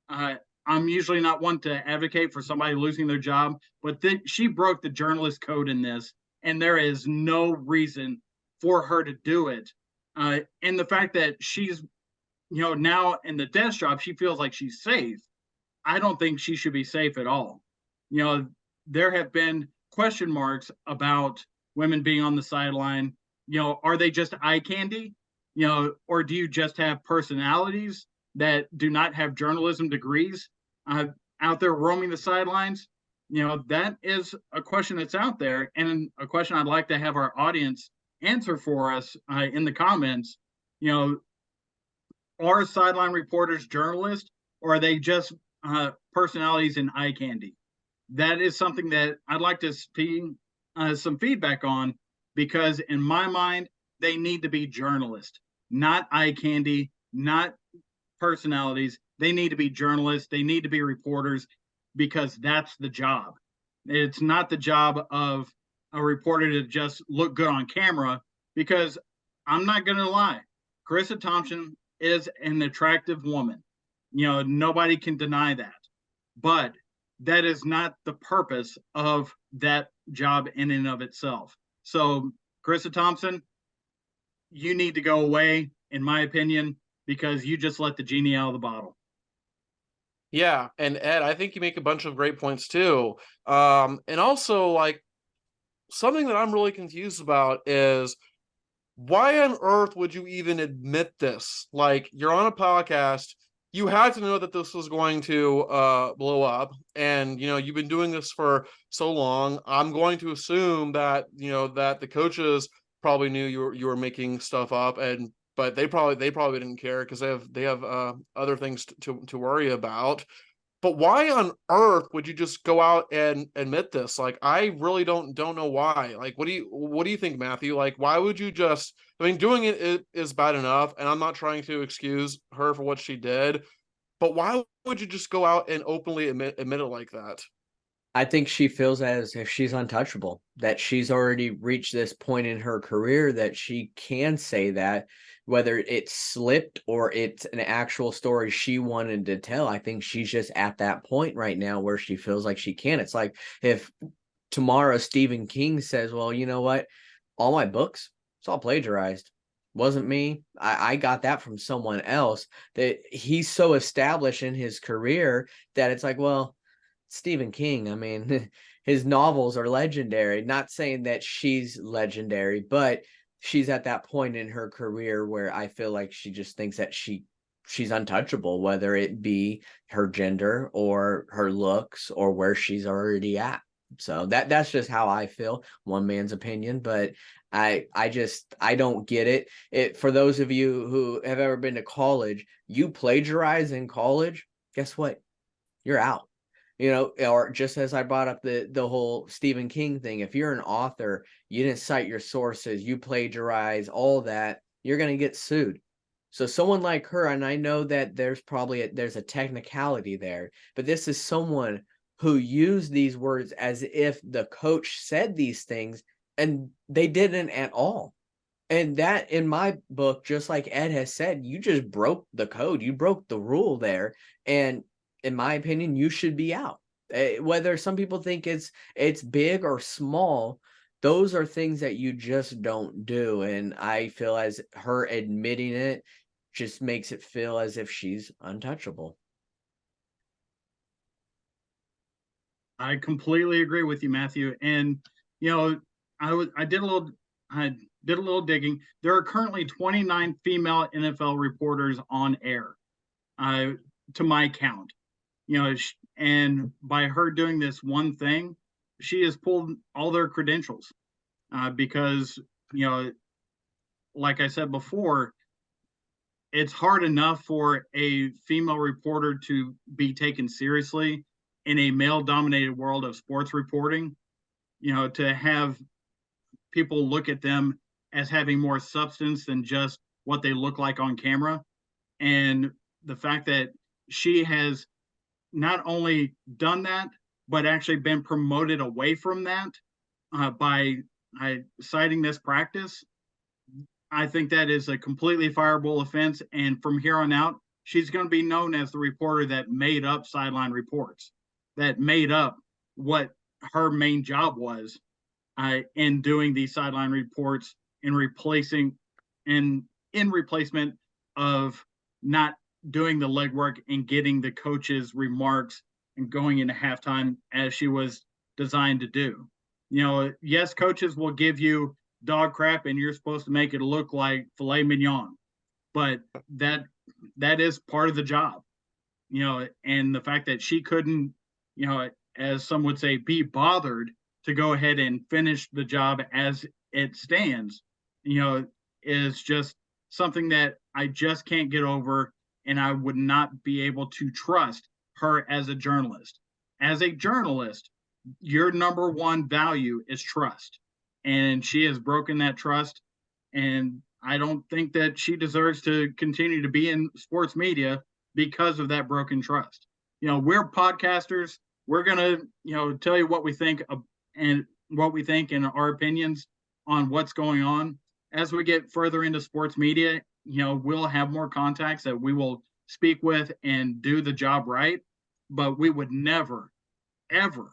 C: I'm usually not one to advocate for somebody losing their job, but she broke the journalist code in this, and there is no reason for her to do it. And the fact that she's, now in the desk job, she feels like she's safe. I don't think she should be safe at all. There have been question marks about women being on the sideline. Are they just eye candy? Or do you just have personalities that do not have journalism degrees out there roaming the sidelines? That is a question that's out there, and a question I'd like to have our audience answer for us in the comments. Are sideline reporters journalists, or are they just personalities and eye candy? That is something that I'd like to see some feedback on, because in my mind, they need to be journalists, not eye candy, not personalities. They need to be journalists. They need to be reporters, because that's the job. It's not the job of a reporter to just look good on camera, because I'm not going to lie, Carissa Thompson is an attractive woman. Nobody can deny that. But that is not the purpose of that job in and of itself. So, Carissa Thompson, you need to go away, in my opinion, because you just let the genie out of the bottle.
B: Yeah, and Ed, I think you make a bunch of great points too. And also, like, something that I'm really confused about is, why on earth would you even admit this? Like, you're on a podcast, you had to know that this was going to blow up, and you've been doing this for so long. I'm going to assume that that the coaches probably knew you were making stuff up, but they probably didn't care, because they have other things to worry about. But why on earth would you just go out and admit this? Like, I really don't know why. Like, what do you think, Matthew? Like, why would you just? I mean, doing it is bad enough, and I'm not trying to excuse her for what she did, but why would you just go out and openly admit it like that?
A: I think she feels as if she's untouchable, that she's already reached this point in her career that she can say that, whether it slipped or it's an actual story she wanted to tell. I think she's just at that point right now where she feels like she can. It's like if tomorrow Stephen King says, well, you know what? all my books, it's all plagiarized. Wasn't me. I got that from someone else. That he's so established in his career that it's like, well, Stephen King, I mean, his novels are legendary. Not saying that she's legendary, but she's at that point in her career where I feel like she just thinks that she's untouchable, whether it be her gender or her looks or where she's already at. So that's just how I feel, one man's opinion, but I don't get it. For those of you who have ever been to college, you plagiarize in college, guess what? You're out. Or just as I brought up the whole Stephen King thing, if you're an author, you didn't cite your sources, you plagiarize, all that, you're going to get sued. So someone like her, and I know that there's a technicality there, but this is someone who used these words as if the coach said these things, and they didn't at all. And that, in my book, just like Ed has said, you just broke the code. You broke the rule there. And in my opinion, you should be out. Whether some people think it's big or small, those are things that you just don't do. And I feel as her admitting it just makes it feel as if she's untouchable.
C: I completely agree with you, Matthew. And I did a little digging. There are currently 29 female NFL reporters on air, to my count. And by her doing this one thing, she has pulled all their credentials, because like I said before, it's hard enough for a female reporter to be taken seriously in a male-dominated world of sports reporting. To have people look at them as having more substance than just what they look like on camera. And the fact that she has not only done that, but actually been promoted away from that, by citing this practice, I think that is a completely fireable offense. And from here on out, she's going to be known as the reporter that made up sideline reports, that made up what her main job was, in doing these sideline reports, in replacement of not doing the legwork and getting the coach's remarks and going into halftime as she was designed to do. Yes, coaches will give you dog crap and you're supposed to make it look like filet mignon, but that is part of the job. And the fact that she couldn't, as some would say, be bothered to go ahead and finish the job as it stands, is just something that I just can't get over. And I would not be able to trust her as a journalist. As a journalist, your number one value is trust. And she has broken that trust. And I don't think that she deserves to continue to be in sports media because of that broken trust. We're podcasters. We're going to, tell you what we think and our opinions on what's going on. As we get further into sports media, we'll have more contacts that we will speak with and do the job right. But we would never, ever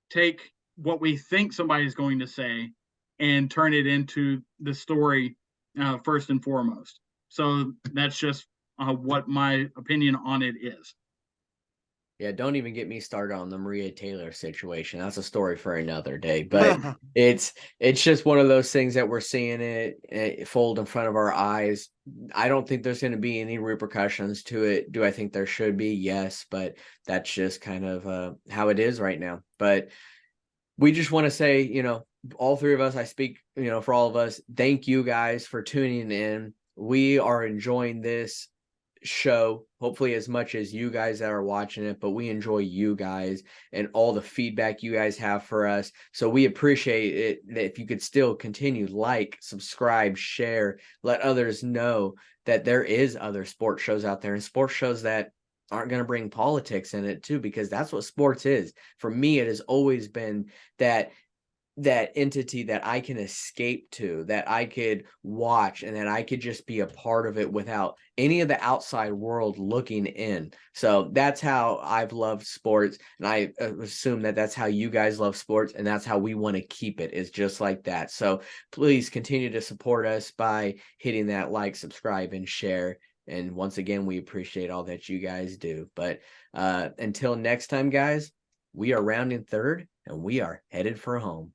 C: take what we think somebody's going to say and turn it into the story, first and foremost. So that's just what my opinion on it is.
A: Yeah, don't even get me started on the Maria Taylor situation. That's a story for another day. But it's just one of those things that we're seeing it fold in front of our eyes. I don't think there's going to be any repercussions to it. Do I think there should be? Yes, but that's just kind of how it is right now. But we just want to say, all three of us, I speak, for all of us, thank you guys for tuning in. We are enjoying this show, hopefully as much as you guys that are watching it, but we enjoy you guys and all the feedback you guys have for us. So we appreciate it that if you could still continue, like, subscribe, share, let others know that there is other sports shows out there, and sports shows that aren't going to bring politics in it too, because that's what sports is. For me, it has always been that that entity that I can escape to, that I could watch, and that I could just be a part of it without any of the outside world looking in. So that's how I've loved sports, and I assume that that's how you guys love sports, and that's how we want to keep it, is just like that. So please continue to support us by hitting that like, subscribe, and share. And once again, we appreciate all that you guys do. But until next time, guys, we are rounding third, and we are headed for home.